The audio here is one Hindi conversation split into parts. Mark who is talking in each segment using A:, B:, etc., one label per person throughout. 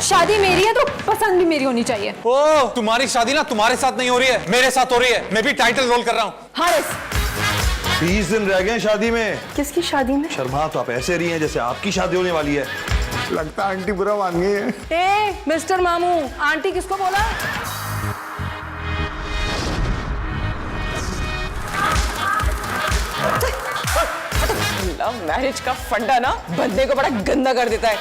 A: शादी मेरी है तो पसंद भी मेरी होनी चाहिए।
B: ओ, तुम्हारी शादी ना तुम्हारे साथ नहीं हो रही है, मेरे साथ हो रही है। मैं भी टाइटल रोल कर रहा हूँ।
A: हारिस,
C: 20 दिन रह गए शादी में।
A: किसकी शादी में?
C: शर्मा तो आप ऐसे रही हैं जैसे आपकी शादी होने वाली है।
D: लगता है आंटी बुरा मान गई है।
A: ए मिस्टर मामू, आंटी किसको बोला? मैरिज का फंडा ना बंदे को बड़ा गंदा कर देता है।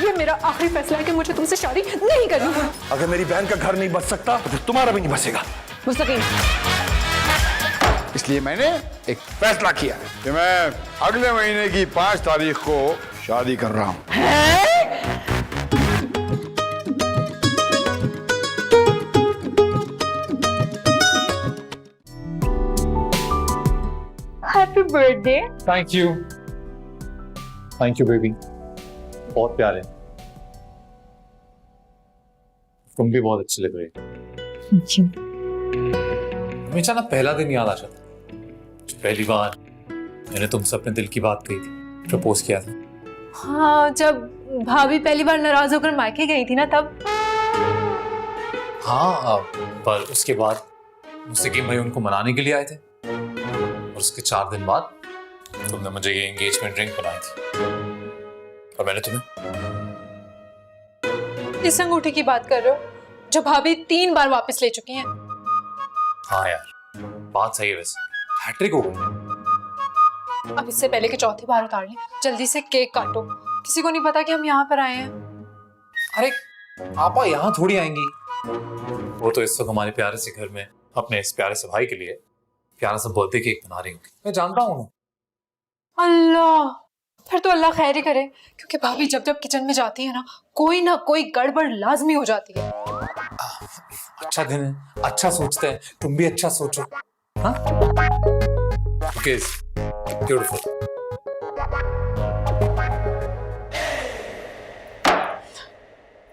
A: ये मेरा आखिरी फैसला है कि मुझे तुमसे शादी नहीं करनी है।
C: अगर मेरी बहन का घर नहीं बच सकता तो फिर तुम्हारा भी नहीं बचेगा।
A: मुस्तकीम,
D: इसलिए मैंने एक फैसला किया कि मैं अगले महीने की 5 तारीख को शादी कर रहा हूँ।
A: Happy birthday.
B: Thank you baby, बहुत प्यारे। तुम भी बहुत अच्छी लग रही हो। हमेशा ना पहला दिन याद आ जाता, पहली बार मैंने तुमसे अपने दिल की बात कही थी, प्रपोज किया था।
A: हाँ, जब भाभी पहली बार नाराज होकर मायके गई थी ना तब।
B: हाँ, पर उसके बाद मुस्तकीम भाई उनको मनाने के लिए आए थे और उसके 4 दिन बाद तुमने मुझे ये एंगेजमेंट रिंग बनाई थी और मैंने तुम्हें।
A: इस अंगूठी की बात कर रहे हो जो भाभी 3 बार वापस ले चुकी हैं?
B: हाँ यार, बात सही है वैसे, हैट्रिक हो गई।
A: अब इससे पहले कि चौथी बार उतार लें, जल्दी से केक काटो। किसी को नहीं पता कि हम यहाँ पर आए हैं।
B: अरे आपा यहाँ थोड़ी आएंगी, वो तो इस वक्त हमारे प्यारे से घर में अपने इस प्यारे से भाई के लिए प्यारा सा बर्थडे केक बना रही होगी। मैं जानता हूँ।
A: अल्लाह, फिर तो अल्लाह खैर ही करे, क्योंकि भाभी जब जब किचन में जाती है ना कोई गड़बड़ लाजमी हो जाती है।
B: अच्छा दिन है, अच्छा सोचते हैं, तुम भी अच्छा सोचो। हाँ? ब्यूटीफुल।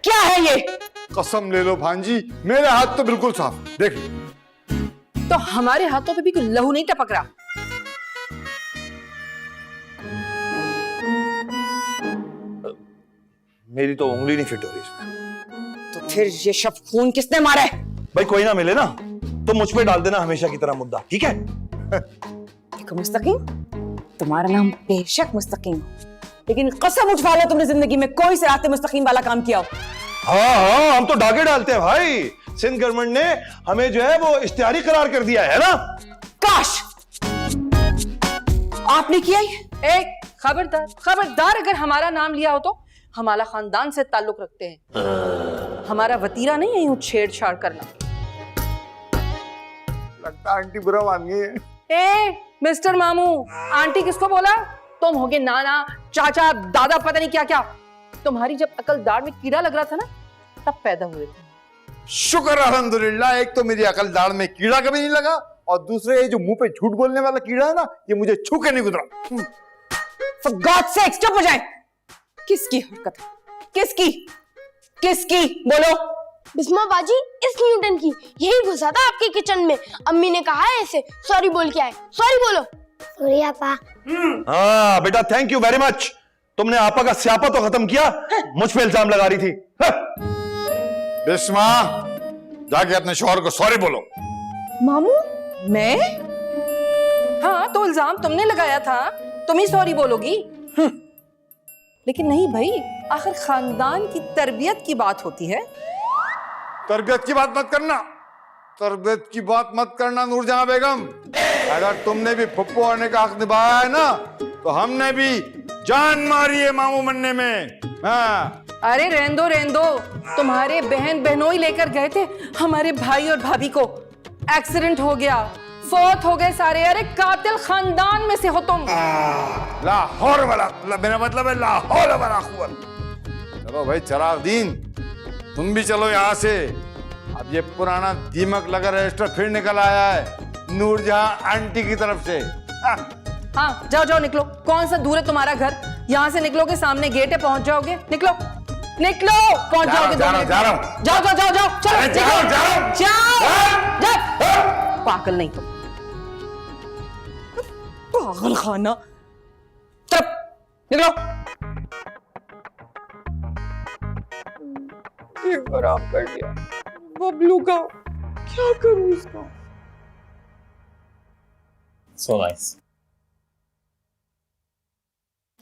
A: क्या है ये?
D: कसम ले लो भांजी, मेरे हाथ तो बिल्कुल साफ, देख लो।
E: तो हमारे हाथों पे भी कोई लहू नहीं टपक रहा।
C: मेरी तो उंगली नहीं फिट हो रही इसमें।
E: तो फिर ये शब खून किसने मारा है?
C: भाई कोई ना मिले ना तो मुझ पे डाल देना हमेशा की तरह मुद्दा, ठीक है?
E: देखो मुस्तकीम, तुम्हारा नाम बेशक मुस्तकीम हो, लेकिन कसम उठवा लो तुमने जिंदगी में कोई से रास्ते मुस्तकीम वाला काम किया हो।
C: हाँ, हम तो डाके डालते हैं भाई। सिंध गवर्नमेंट ने हमें जो है वो इश्तिहारी करार कर दिया है ना।
E: काश आपने किया ही। एक खबरदार अगर हमारा नाम लिया हो तो हमारा खानदान से ताल्लुक रखते हैं। हमारा वतीरा नहीं है यूं छेड़छाड़ करना।
D: लगता है आंटी बुरा मान गई है।
E: ए मिस्टर मामू, आंटी किसको बोला? तुम होगे नाना, चाचा, दादा, पता नहीं क्या क्या। तुम्हारी जब अकल दाढ़ में कीड़ा लग रहा था ना तब पैदा हुए थे।
D: शुक्र अल्हम्दुलिल्लाह, एक तो मेरी अकल दाढ़ में कीड़ा कभी नहीं लगा और दूसरे ये जो मुंह पे झूठ बोलने वाला कीड़ा है ना, ये मुझे छू के नहीं गुजरा।
E: For God's sake, चुप हो जाए। किसकी हरकत है? किसकी बोलो।
F: बिस्मा बाजी, इस न्यूटन की। यही घुसा था आपके किचन में। अम्मी ने कहा है इसे सॉरी बोल के आए। सॉरी बोलो। सॉरी आपा।
C: हाँ बेटा, थैंक यू वेरी मच। तुमने आपा का स्यापा तो खत्म किया, मुझ पे इल्जाम लगा रही थी।
D: बिस्मा, जाके अपने शौहर को सॉरी बोलो।
E: मामू, मैं? हाँ, तो इल्जाम तुमने लगाया था, तुम ही सॉरी बोलोगी। लेकिन नहीं भाई, आखिर खानदान की तरबियत की बात होती है।
D: तरबियत की बात मत करना, तरबियत की बात मत करना नूरजहां बेगम। अगर तुमने भी फुप्पो होने का हक निभाया है ना, तो हमने भी जान मारी है मामू बनने में। हाँ।
E: अरे रहने दो, तुम्हारे बहन बहनोई लेकर गए थे हमारे भाई और भाभी को। एक्सीडेंट हो गया, फौत हो गए सारे। अरे कातिल खानदान में से हो तुम।
D: लाहौर वाला, मेरा मतलब है लाहौर वाला कुव्वत। चलो भाई चरागदीन, तुम भी चलो यहाँ से। अब ये पुराना दीमक लगा रजिस्टर फिर निकल आया है नूरजहां आंटी की तरफ से।
E: हाँ, जाओ निकलो। कौन सा दूर है तुम्हारा घर? यहाँ से निकलोगे, सामने गेट है, पहुंच जाओगे। निकलो, पहुंच जाओगे।
D: जा रहा हूँ।
E: जाओ, चलो जाओ। पागल नहीं तुम, पागल खाना। चलो निकलो। एक खराब कर दिया बबलू का, क्या करूं इसका।
B: So nice.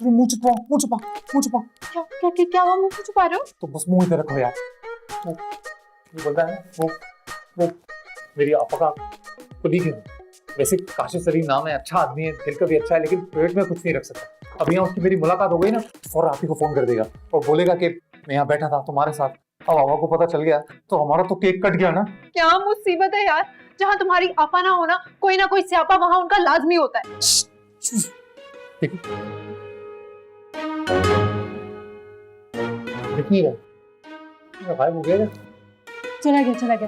B: मुंह छुपाओ, मुंह छुपाओ, मुंह छुपाओ।
A: क्या हुआ, मुंह छुपा रहे हो?
B: तो बस मुंह इधर रखो यार। वो बोलता है वो मेरी आपा का कुलीग है। वैसे काशिफ सलीम नाम है, अच्छा आदमी है, दिल का भी अच्छा है, लेकिन पेट में कुछ नहीं रख सकता। अब यहाँ उसकी मेरी मुलाकात हो गई ना, फौरन आप ही को फोन कर देगा और बोलेगा कि मैं यहाँ बैठा था तुम्हारे साथ। अब आवा को पता चल गया तो हमारा तो केक कट गया ना।
A: क्या मुसीबत है यार, जहाँ तुम्हारी आपा ना होना कोई ना कोई स्यापा वहाँ उनका लाजमी होता है।
B: दिख नहीं रहा, गायब हो गया।
A: चला गया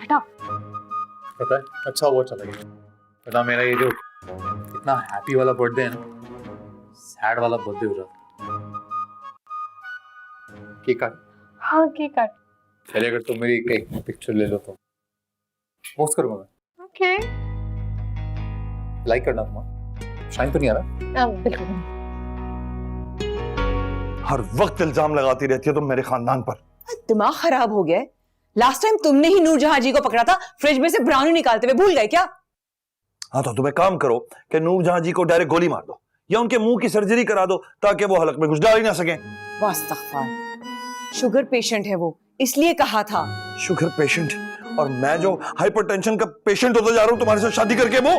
A: हटा।
B: पता है, अच्छा हुआ चला गया। पता मेरा ये जो इतना हैप्पी वाला बर्थडे है ना, सैड वाला बर्थडे हो रहा। केक काट।
A: हाँ केक काट।
B: चलिए, अगर तुम मेरी एक पिक्चर ले लो तो पोस्ट करूंगा मैं।
A: ओके।
B: लाइक करना तुम्हारा, शाइन तो नहीं आ रहा।
A: बिल्कुल।
C: हर वक्त इल्जाम लगाती रहती है तुम मेरे खानदान पर।
E: दिमाग खराब हो गया है। लास्ट टाइम तुमने ही नूरजहां जी को पकड़ा था फ्रिज में से ब्राउनी निकालते हुए, भूल गए क्या?
C: हाँ तो तुम एक काम करो कि नूरजहां जी को डायरेक्ट गोली मार दो या उनके मुंह की सर्जरी करा दो ताकि वो हलक में कुछ डाल ही ना सके।
E: वास्तगफार, शुगर पेशेंट है वो, इसलिए कहा था।
C: शुगर पेशेंट, और मैं जो हाइपरटेंशन का पेशेंट होता जा रहा हूँ तुम्हारे साथ शादी करके। वो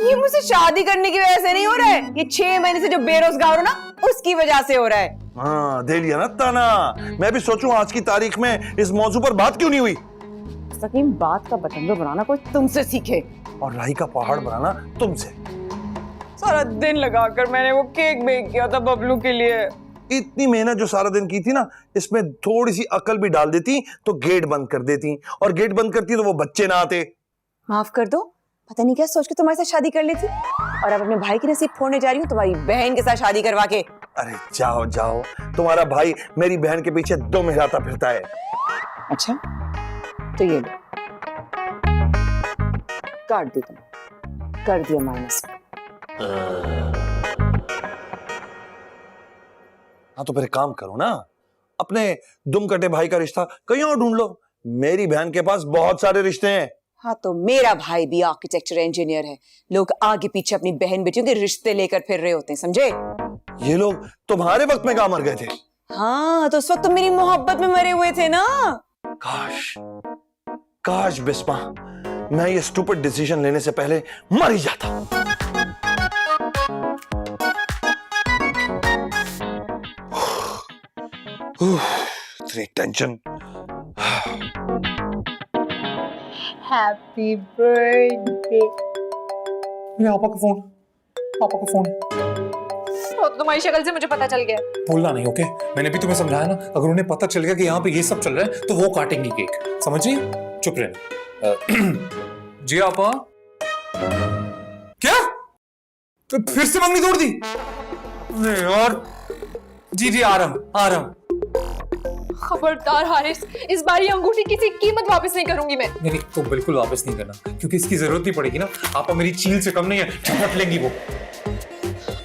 E: ये मुझसे शादी करने की वजह से नहीं हो रहा है, ये 6 महीने से जो बेरोजगार हो ना उसकी वजह से हो रहा है।
C: हाँ दे लिया ना ताना। मैं भी सोचूं आज की तारीख में इस मौजू पर बात क्यों नहीं हुई।
E: सकीम, बात का बतंगड़ बनाना कोई तुमसे सीखे
C: और राई का पहाड़ बनाना तुमसे।
E: सारा दिन लगाकर मैंने वो केक बेक किया था बबलू के लिए।
C: इतनी मेहनत जो सारा दिन की थी ना, इसमें थोड़ी सी अकल भी डाल देती तो गेट बंद कर देती, और गेट बंद करती तो वो बच्चे ना आते।
E: माफ कर दो, पता नहीं क्या सोच के तुम्हारे साथ शादी कर ली थी, और अब अपने भाई की नसीब फोड़ने जा रही हूँ तुम्हारी बहन के साथ शादी करवा के।
C: अरे जाओ जाओ, तुम्हारा भाई मेरी बहन के पीछे दो हिलाता फिरता है।
E: अच्छा तो ये लो, काट दी तुम, कर दिया माइनस।
C: हाँ तो फिर एक काम करो ना, अपने दुम कटे भाई का रिश्ता कहीं और ढूंढ लो। मेरी बहन के पास बहुत सारे रिश्ते हैं।
E: हाँ तो मेरा भाई भी आर्किटेक्चर इंजीनियर है, लोग आगे पीछे अपनी बहन बेटियों के रिश्ते लेकर फिर रहे होते हैं, समझे?
C: ये लोग तुम्हारे वक्त में कहाँ मर गए थे?
E: हाँ तो उस वक्त तुम मेरी मोहब्बत में मरे हुए थे ना।
C: काश काश बिस्मा, मैं ये स्टूपिड डिसीजन लेने से पहले मर ही जाता। इतनी टेंशन।
A: Happy birthday.
B: मेरे पापा का फोन, पापा का फोन।
A: वो तो तुम्हारी शक्ल से मुझे पता चल गया।
B: बोलना नहीं, ओके? मैंने भी तुम्हें समझाया ना, अगर उन्हें पता चल गया कि यहाँ पे ये सब चल रहा है तो वो काटेंगी केक, समझ रही? चुप रहना। जी आपा। क्या? तो फिर से मंगनी तोड़ दी? अरे यार। जी आ रहा हूं।
A: खबरदार हारिस, इस बार ये अंगूठी किसी कीमत वापस नहीं करूंगी मैं।
B: नहीं तो बिल्कुल वापस नहीं करना, क्योंकि इसकी जरूरत नहीं पड़ेगी ना। आपा मेरी चील से कम नहीं है, झपट लेंगी वो।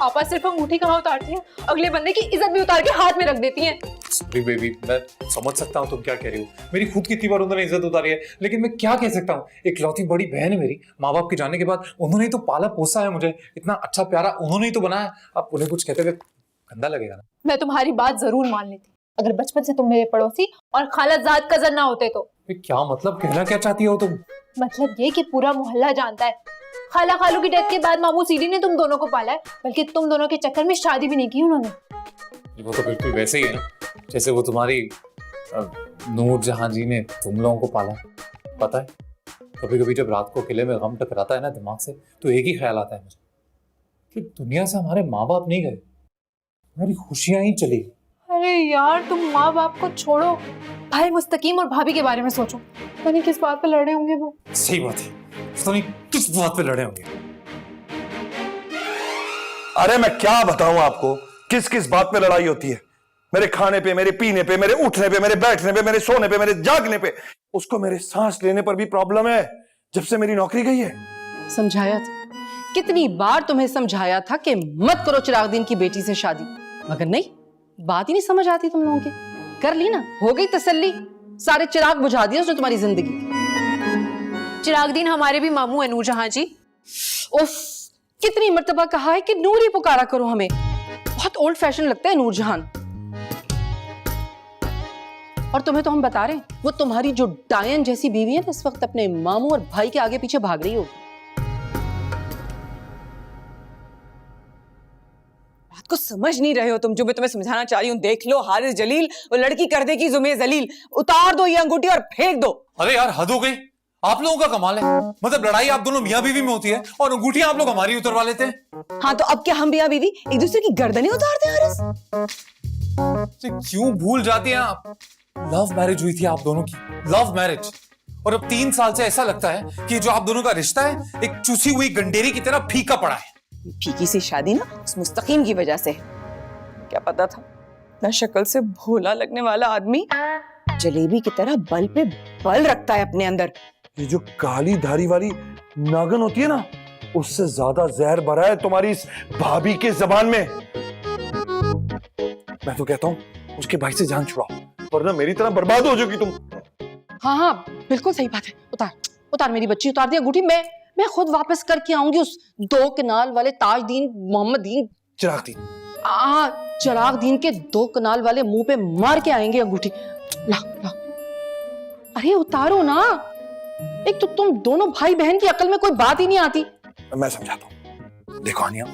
A: आपा सिर्फ अंगूठी कहाँ उतारती है, अगले बंदे की इज्जत भी उतार के हाथ में रख देती हैं।
B: सॉरी बेबी, मैं समझ सकता हूँ तुम क्या कह रही हो। मेरी खुद कितनी बार उन्होंने इज्जत उतारी है, लेकिन मैं क्या कह सकता हूँ। एक लौती बड़ी बहन है मेरी, माँ बाप के जाने के बाद उन्होंने ही तो पाला पोसा है मुझे, इतना अच्छा प्यारा उन्होंने ही तो बनाया। अब उन्हें कुछ कहते हुए गंदा लगेगा ना।
A: मैं तुम्हारी बात जरूर मान लेती अगर बचपन से तुम मेरे पड़ोसी और खालाजाद कजन ना होते तो।
B: क्या मतलब, कहना क्या चाहती हो तुम?
A: मतलब ये कि पूरा मोहल्ला जानता है खाला खालू की डेथ के बाद मामू सीडी ने तुम दोनों को पाला है, बल्कि तुम दोनों के चक्कर में शादी भी नहीं की उन्होंने।
B: वो तो बिल्कुल वैसे ही है ना, जैसे वो तुम्हारी नूरजहां जी ने तुम लोगों को पाला। पता है, कभी कभी जब रात को किले में गम टकराता है ना दिमाग से, तो एक ही ख्याल आता है मुझे कि दुनिया से हमारे माँ बाप नहीं गए, हमारी खुशियां ही चली गई।
A: अरे यार तुम माँ बाप को छोड़ो, भाई मुस्तकीम और भाभी के बारे में सोचो। पता नहीं किस बात पे लड़े होंगे वो।
B: सही बात है, पता नहीं किस बात पे लड़े होंगे।
C: अरे मैं क्या बताऊं आपको, किस किस बात पे लड़ाई होती है। मेरे खाने पे, मेरे पीने पे, मेरे उठने पे, मेरे बैठने पे, मेरे सोने पे, मेरे जागने पे। उसको मेरे सांस लेने पर भी प्रॉब्लम है जब से मेरी नौकरी गई है।
E: समझाया था, कितनी बार तुम्हें समझाया था कि मत करो चिरागदीन की बेटी से शादी, मगर नहीं, बात ही नहीं समझ आती तुम लोगों की। कर ली ना, हो गई तसल्ली। सारे चिराग बुझा दिया उसने तुम्हारी जिंदगी।
A: चिरागदीन हमारे भी मामू है नूरजहां जी।
E: उफ, कितनी मर्तबा कहा है कि नूर ही पुकारा करो हमें। बहुत ओल्ड फैशन लगता है नूरजहान। और तुम्हें तो हम बता रहे हैं, वो तुम्हारी जो डायन जैसी बीवी है ना, इस वक्त अपने मामू और भाई के आगे पीछे भाग रही हो।
G: बात को समझ नहीं रहे हो तुम, जो मैं तुम्हें समझाना चाह रही हूँ। देख लो हारिस जलील, वो लड़की कर देगी जुमे जलील। उतार दो ये अंगूठी और फेंक दो।
B: अरे यार हद हो गई, आप लोगों का कमाल है। मतलब लड़ाई आप दोनों मियां बीवी में होती है और अंगूठियां आप लोग हमारी उतरवा लेते हैं।
G: हाँ तो अब क्या हम मियां बीवी एक दूसरे की गर्दनें उतारते हैं हारिस?
B: तो क्यों भूल जाती हैं आप? लव मैरिज हुई थी आप दोनों की, लव मैरिज। और अब 3 साल से ऐसा लगता है कि जो आप दोनों का रिश्ता है एक चूसी हुई गंडेरी की तरह फीका पड़ा है।
G: फीकी सी शादी ना उस मुस्तकीम की वजह से। क्या पता था ना, शक्ल से भोला लगने वाला आदमी जलेबी की तरह बल पे बल रखता है अपने अंदर।
C: ये जो काली धारी वाली नागन होती है ना, उससे ज्यादा जहर भरा है तुम्हारी इस भाभी के जबान में। मैं तो कहता हूँ उसके भाई से जान छुड़ाओ, वरना मेरी तरह बर्बाद हो जाओगी तुम।
E: हाँ हाँ बिल्कुल सही बात है। उतार उतार मेरी बच्ची, उतार दिया अंगूठी। मैं खुद वापस करके आऊंगी उस 2 कनाल वाले ताजदीन मोहम्मदीन
C: चिरागदीन।
E: चिरागदीन के 2 कनाल वाले मुंह पे मार के आएंगे अंगूठी। ला ला, अरे उतारो ना। एक तो तुम दोनों भाई बहन की अकल में कोई बात ही नहीं आती।
C: मैं समझाता हूँ। देखो आनिया,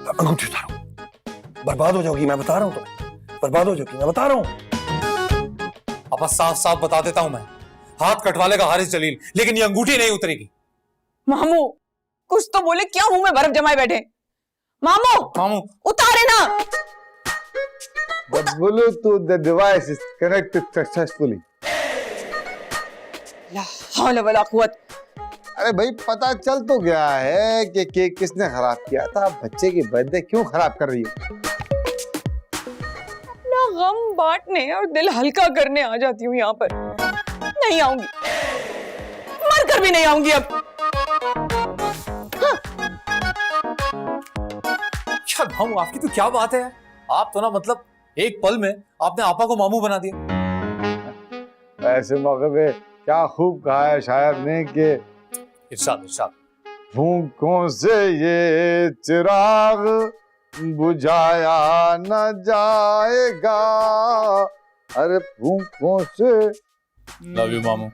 C: अंगूठी उतारो, बर्बाद हो जाओगी। मैं बता रहा हूँ तुम्हें, बर्बाद हो जाओगी, मैं बता रहा हूँ।
B: अब साफ साफ बता देता हूं मैं, हाथ कटवा लेगा हारिस जलील, लेकिन ये अंगूठी नहीं उतरेगी।
G: मामू कुछ तो बोले, क्या मुंह में बर्फ जमाए बैठे? मामू
B: मामू
G: उतारे ना।
D: The Bluetooth the device is connected successfully.
G: ला हौल वला कुव्वत।
D: अरे भाई पता चल तो गया है कि केक किसने खराब किया था। बच्चे की बर्थडे क्यों खराब कर रही हो?
G: अपना गम बांटने और दिल हल्का करने आ जाती हूँ यहाँ पर। नहीं आऊंगी, मर कर भी नहीं आऊंगी अब।
B: यार मामू आपकी तो क्या बात है, आप तो ना मतलब एक पल में आपने आपा को मामू बना दिया।
D: ऐसे मौके पे क्या खूब कहा है शायर ने कि
B: इरशाद इरशाद।
D: फूंकों से ये चिराग बुझाया न जाएगा, अरे फूंकों से।
B: लव यू मामू।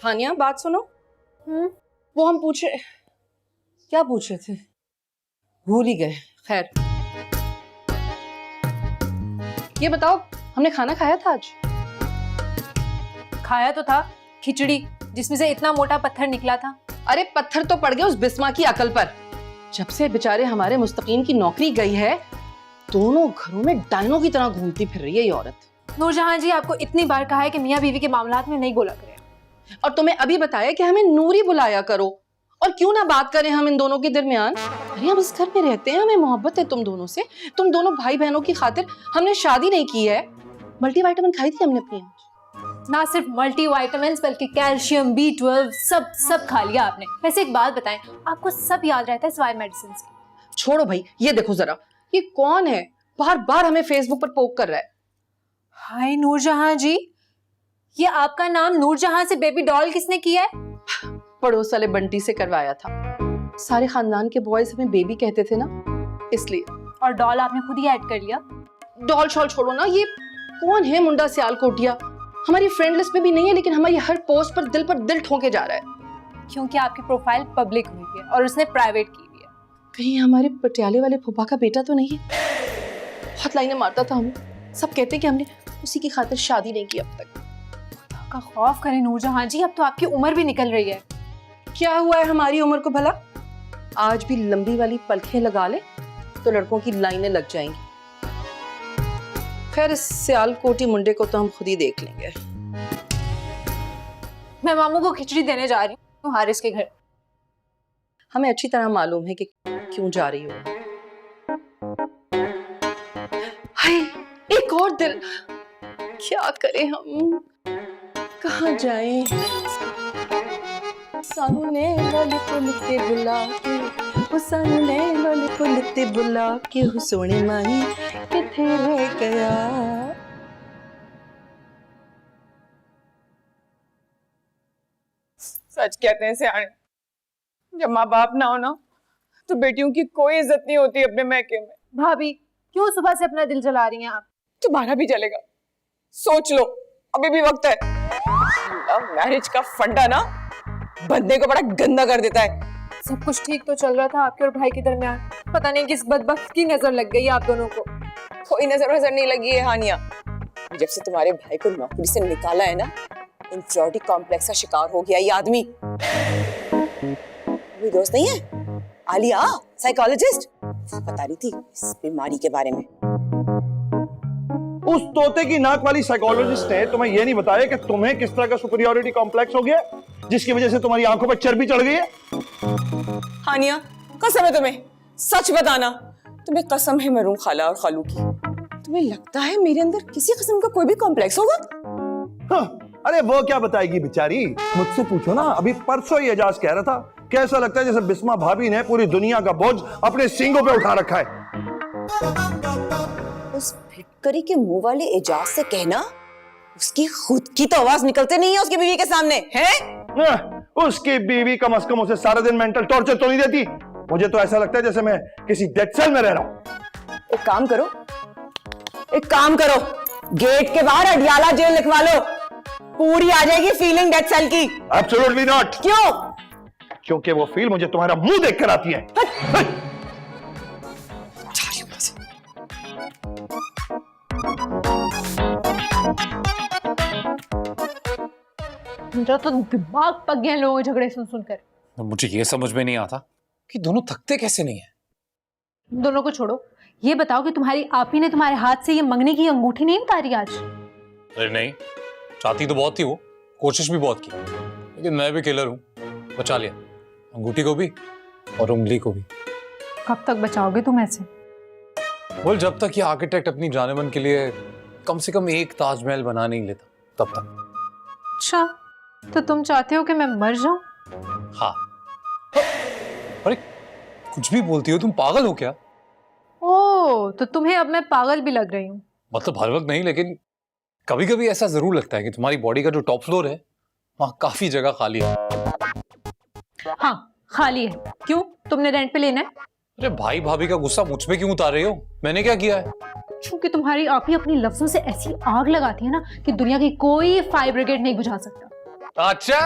E: हानिया बात सुनो। वो हम क्या पूछ रहे थे, भूल ही गए। खैर ये बताओ, हमने खाना खाया था आज?
A: खाया तो था, खिचड़ी जिसमें से इतना मोटा पत्थर निकला था।
E: अरे पत्थर तो पड़ गए उस बिस्मा की अकल पर। जब से बेचारे हमारे मुस्तकीम की नौकरी गई है, दोनों घरों में डायनों की तरह घूमती फिर रही है ये औरत।
A: नूरजहां जी आपको इतनी बार कहा है कि मियां बीवी के मामलात में नहीं बोला करें।
E: और तुम्हें अभी बताया कि हमें नूरी बुलाया करो, और क्यों ना बात करें हम इन दोनों के दरमियान। अरे हम इस घर में रहते हैं, हमें मोहब्बत है तुम दोनों से। तुम दोनों भाई बहनों की खातिर हमने शादी नहीं की है। मल्टीविटामिन खाई थी हमने अपनी।
A: ना सिर्फ मल्टीविटामिन बल्कि कैल्शियम, B12 सब खा लिया आपने। वैसे एक बात बताएं, आपको सब याद रहता है सिवाय मेडिसिन के?
E: छोड़ो भाई, ये देखो जरा, ये कौन है बार बार हमें फेसबुक पर पोक कर रहा है।
A: हाय नूरजहां जी, ये आपका नाम नूरजहां से बेबी डॉल किसने किया है?
E: पड़ोस वाले बंटी से करवाया था। सारे खानदान के बॉयज हमें बेबी कहते थे ना, इसलिए।
A: और डॉल आपने खुद ही ऐड कर लिया?
E: डॉल शॉल छोड़ो ना, ये कौन है मुंडा सियाल कोटिया? हमारी फ्रेंड लिस्ट में भी नहीं है, लेकिन हमारी हर पोस्ट पर दिल ठोके जा रहा है।
A: क्योंकि आपकी प्रोफाइल पब्लिक हुई है और उसने प्राइवेट की हुई है।
E: कहीं हमारे पटियाले वाले फूफा का बेटा तो नहीं है? बहुत लाइनें मारता था हमें, सब कहते कि हमने उसी की खातिर शादी नहीं की अब तक।
A: खुदा का खौफ करें नूरजहां जी, अब तो आपकी उम्र भी निकल रही है।
E: क्या हुआ है हमारी उम्र को भला? आज भी लंबी वाली पलखें लगा ले तो लड़कों की लाइनें लग जाएंगी। खैर इस सियालकोटी मुंडे को तो हम खुद ही देख लेंगे।
A: मैं मामू को खिचड़ी देने जा रही हूँ हारिस के घर।
E: हमें अच्छी तरह मालूम है कि क्यों जा रही हो। हाय एक और दिल, क्या करें हम, कहाँ जाएं? सानू ने लोली पुल ते बुला के, ओ सानू ने लोली पुल ते बुला के, हो सोने माही किथे रह गया।
G: सच कहते हैं सियाने, जब माँ बाप ना हो ना तो बेटियों की कोई इज्जत नहीं होती अपने मैके में।
A: भाभी क्यों सुबह से अपना दिल जला रही हैं आप?
G: तुम्हारा भी चलेगा, सोच लो, अभी भी वक्त है। लव मैरिज का फंडा ना बंदे को बड़ा गंदा कर देता है।
A: सब कुछ ठीक तो चल रहा था आपके और भाई के दरमियान, पता नहीं किस बदबख्त की नजर लग गई आप दोनों को।
G: कोई नजर नहीं लगी है हानिया। जब से तुम्हारे भाई को नौकरी से निकाला है ना, इंफीरियरिटी कॉम्प्लेक्स का शिकार हो गया ये आदमी। कोई दोस्त नहीं है आलिया, साइकोलॉजिस्ट, बता रही थी इस बीमारी के बारे में।
C: उस तोते की नाक वाली साइकोलॉजिस्ट ने तुम्हें यह नहीं बताया कि तुम्हें किस तरह का सुपीरियरिटी कॉम्प्लेक्स हो गया जिसकी वजह से तुम्हारी आंखों पर चर्बी चढ़ गई है?
G: हानिया कसम है तुम्हें, सच बताना। तुम्हें कसम है मरूम खाला और खालू की। तुम्हें लगता है मेरे अंदर किसी किस्म का कोई भी कॉम्प्लेक्स होगा?
C: हाँ, अरे वो क्या बताएगी बेचारी, मुझसे पूछो ना। अभी परसों ही एजाज कह रहा था कैसा लगता है जैसे बिस्मा भाभी ने पूरी दुनिया का बोझ अपने सींगों पे उठा रखा है।
G: उस भिटकरी के मुंह वाले एजाज से कहना उसकी खुद की तो आवाज निकलते नहीं है उसकी बीवी के सामने है?
C: उसकी बीवी कम से कम उसे सारा दिन मेंटल टॉर्चर तो नहीं देती। मुझे तो ऐसा लगता है जैसे मैं किसी डेथ सेल में रह रहा हूं।
G: एक काम करो, गेट के बाहर अडियाला जेल लिखवा लो, पूरी आ जाएगी फीलिंग डेथ सेल की।
C: Absolutely not.
G: क्यों?
C: क्योंकि वो फील मुझे तुम्हारा मुंह देखकर आती है।
A: मुझे तो दिमाग पक गया लोगों के झगड़े सुन सुनकर।
B: मुझे ये समझ में नहीं आता कि दोनों थकते कैसे नहीं है।
A: दोनों को छोड़ो, ये बताओ कि तुम्हारी आपी ने तुम्हारे हाथ से ये मंगने की अंगूठी नहीं उतारी आज?
B: अरे नहीं, चाहती तो बहुत थी वो, कोशिश भी बहुत की, लेकिन मैं भी किलर हूँ, बचा लिया अंगूठी को भी और उंगली को भी।
A: कब तक बचाओगे तुम ऐसे?
B: बोल, जब तक ये आर्किटेक्ट अपनी जानेमन के लिए कम से कम एक ताजमहल बना नहीं लेता तब तक।
A: अच्छा, तो तुम चाहते हो कि मैं मर जाऊं?
B: हाँ। अरे कुछ भी बोलती हो तुम, पागल हो क्या?
A: ओह, तो तुम्हें अब मैं पागल भी लग रही हूँ?
B: मतलब हर वक्त नहीं, लेकिन कभी कभी ऐसा जरूर लगता है कि तुम्हारी बॉडी का जो टॉप फ्लोर है वहां काफी जगह खाली है।
A: हाँ खाली है। क्यों, तुमने रेंट पे लेना है?
B: अरे भाई भाभी का गुस्सा मुझ पे क्यों उतार रही हो? मैंने क्या किया है?
A: क्योंकि तुम्हारी आपी अपनी लफ्जों से ऐसी आग लगाती है ना कि दुनिया की कोई फायर ब्रिगेड नहीं बुझा सकता।
B: अच्छा,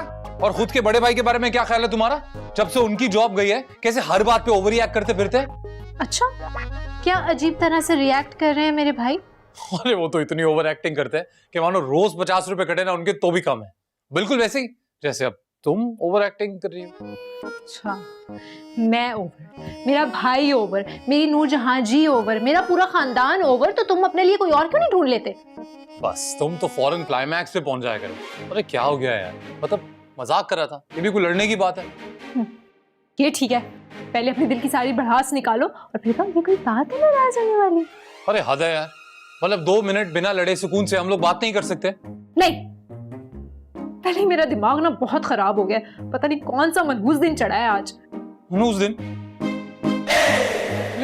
B: और खुद के बड़े भाई के बारे में क्या ख्याल है तुम्हारा? जब से उनकी जॉब गई है कैसे हर बात पे ओवर रिएक्ट करते फिरते हैं।
A: अच्छा, क्या अजीब तरह से रिएक्ट कर रहे हैं मेरे भाई?
B: अरे वो तो इतनी ओवर एक्टिंग करते हैं कि मानो रोज 50 रुपए कटे ना उनके तो भी कम है। बिल्कुल वैसे ही जैसे अब तुम ओवर एक्टिंग कर रही हो।
A: अच्छा, मैं ओवर, मेरा भाई ओवर, मेरी नूरजहां जी ओवर, मेरा पूरा खानदान ओवर, तो तुम अपने लिए कोई और क्यों नहीं ढूंढ लेते?
B: बस तुम तो फॉरेन क्लाइमैक्स पे पहुंच जाया करो। अरे क्या हो गया यार, मतलब मजाक कर रहा था, ये भी कोई लड़ने की बात है?
A: ये ठीक है, पहले अपने दिल की सारी भड़ास निकालो और फिर ये कोई बात है नाराज होने वाली?
B: अरे हद है यार, मतलब 2 मिनट बिना लड़े सुकून से हम लोग बात नहीं कर सकते?
A: नहीं, पहले ही मेरा दिमाग ना बहुत खराब हो गया, पता नहीं कौन सा मनहूस दिन चढ़ा है आज।
B: मनहूस दिन?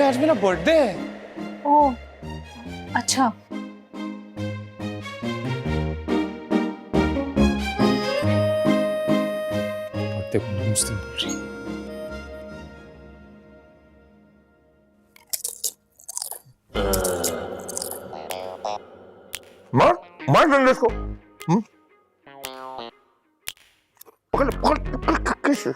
B: आज मेरा बर्थडे है।
A: ओह अच्छा,
B: बर्थडे को मनहूस दिन बोल रही है।
C: मार डंडे इसको। पकड़ पकड़ पकड़ कैसे?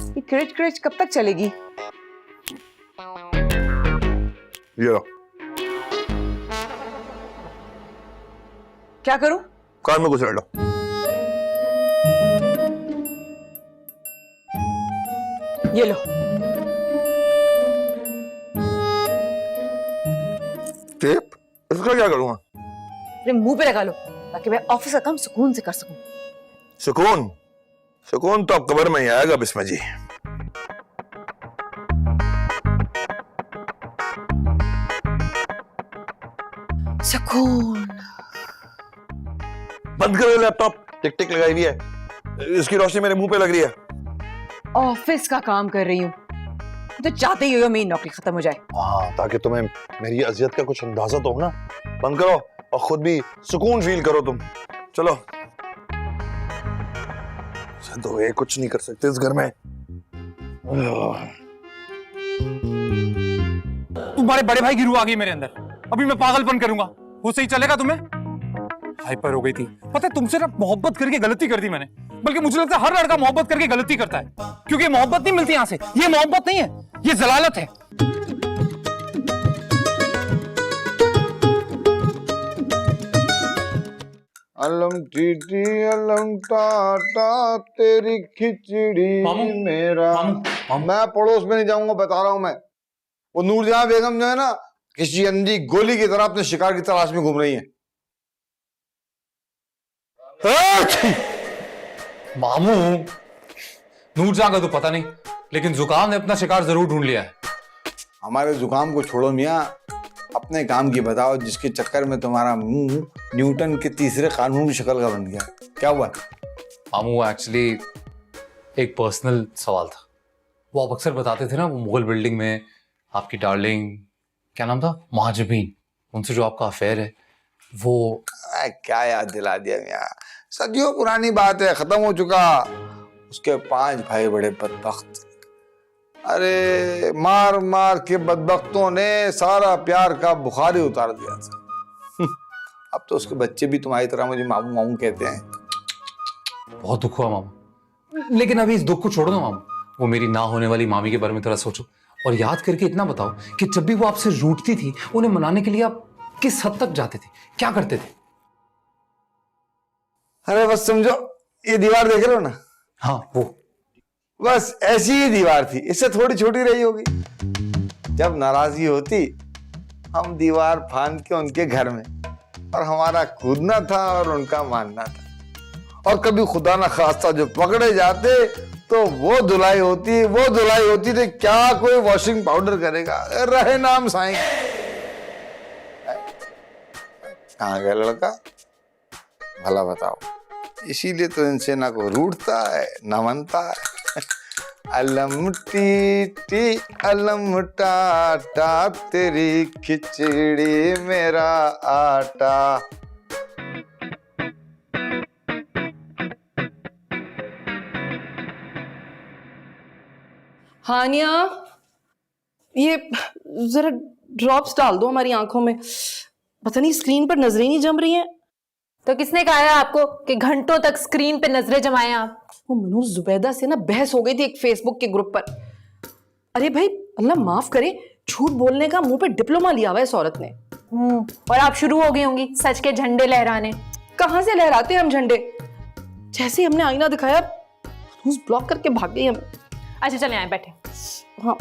G: ये क्रिच क्रिच कब तक चलेगी?
C: ये लो।
G: क्या करूं?
C: कान में घुसेड़ लो।
G: ये लो।
C: टेप? इसका क्या करूंगा?
G: अपने मुंह पे लगा लो ताकि मैं ऑफिस का काम सुकून से कर सकूं।
C: सुकून? सुकून तो अब कब्र में ही आएगा बिस्मा जी।
G: सुकून।
C: बंद करो लैपटॉप, टिक टिक लगाई हुई है, इसकी रोशनी मेरे मुंह पे लग रही है।
G: ऑफिस का काम कर रही हूँ, तो चाहते ही हो मेरी नौकरी खत्म हो जाए।
C: हाँ, ताकि तुम्हें मेरी अजियत का कुछ अंदाजा तो हो ना। बंद करो और खुद भी सुकून फील करो तुम। चलो। तो ये कुछ नहीं कर सकते इस घर में।
B: तुम्हारे बड़े भाई की रूह आ गई मेरे अंदर, अभी मैं पागलपन करूंगा, वो सही चलेगा तुम्हें? हाइपर हो गई थी, पता है तुमसे ना मोहब्बत करके गलती कर दी मैंने। बल्कि मुझे लगता है हर लड़का मोहब्बत करके गलती करता है, क्योंकि मोहब्बत नहीं मिलती यहां से। ये मोहब्बत नहीं है, ये जलालत है।
D: अलम टीटी अलम टाटा तेरी खिचड़ी
B: मामू,
D: मेरा।
B: मामू।
D: मैं पड़ोस में नहीं जाऊंगा, बता रहा हूं मैं। वो नूरजहां बेगम जो है ना, किसी अंधी गोली की तरह अपने शिकार की तलाश में घूम रही है।
B: मामू, नूरजहां का तो पता नहीं, लेकिन जुकाम ने अपना शिकार जरूर ढूंढ लिया है।
D: हमारे जुकाम को छोड़ो मियाँ, अपने काम की बताओ, जिसके चक्कर में तुम्हारा मुंह न्यूटन के तीसरे कानून की शक्ल का बन गया। क्या हुआ?
B: मामू, एक्चुअली एक पर्सनल सवाल था। वो आप अक्सर बताते थे ना, वो मुगल बिल्डिंग में आपकी डार्लिंग, क्या नाम था, महाजबीन, उनसे जो आपका अफेयर है वो।
D: क्या याद दिला दिया मियाँ, सदियों पुरानी बात है, खत्म हो चुका। उसके 5 भाई बड़े बदबख्त, अरे मार मार के बदबख्तों ने सारा प्यार का बुखार ही उतार दिया था। अब तो उसके बच्चे भी तुम्हारी तरह मुझे मामू मामू कहते हैं।
B: बहुत दुख हुआ मामू, लेकिन अभी इस दुख को छोड़ो ना मामू। वो मेरी ना होने वाली मामी के बारे में थोड़ा सोचो और याद करके इतना बताओ कि जब भी वो आपसे रूठती थी, उन्हें मनाने के लिए आप किस हद तक जाते थे, क्या करते थे?
D: अरे बस समझो, ये दीवार देख रहे हो ना?
B: हाँ, वो
D: बस ऐसी ही दीवार थी, इससे थोड़ी छोटी रही होगी। जब नाराजगी होती, हम दीवार फांद के उनके घर में, और हमारा कूदना था और उनका मानना था। और कभी खुदा ना खास्ता जो पकड़े जाते तो वो धुलाई होती थी। क्या कोई वॉशिंग पाउडर करेगा? रहे नाम साईं। कहाँ गया लड़का, भला बताओ। इसीलिए तो इनसे ना कोई रूठता है ना मनता है। अलम टीटी अलम टाटा तेरी खिचड़ी मेरा आटा।
E: हानिया, ये जरा ड्रॉप्स डाल दो हमारी आंखों में, पता नहीं स्क्रीन पर नजरें नहीं जम रही हैं।
A: तो किसने कहा है आपको कि घंटों तक स्क्रीन पे नजरें जमाएं आप?
E: वो मनूर जुबैदा से ना बहस हो गई थी एक फेसबुक के ग्रुप पर। अरे भाई, अल्लाह माफ करे, झूठ बोलने का मुंह पे डिप्लोमा लिया हुआ है इस औरत ने।
A: और आप शुरू हो गई होंगी सच के झंडे लहराने।
E: कहां से लहराते हैं हम झंडे? जैसे ही हमने आईना दिखाया, ब्लॉक करके भाग गई हम।
A: अच्छा चले आए, बैठे।
E: हाँ,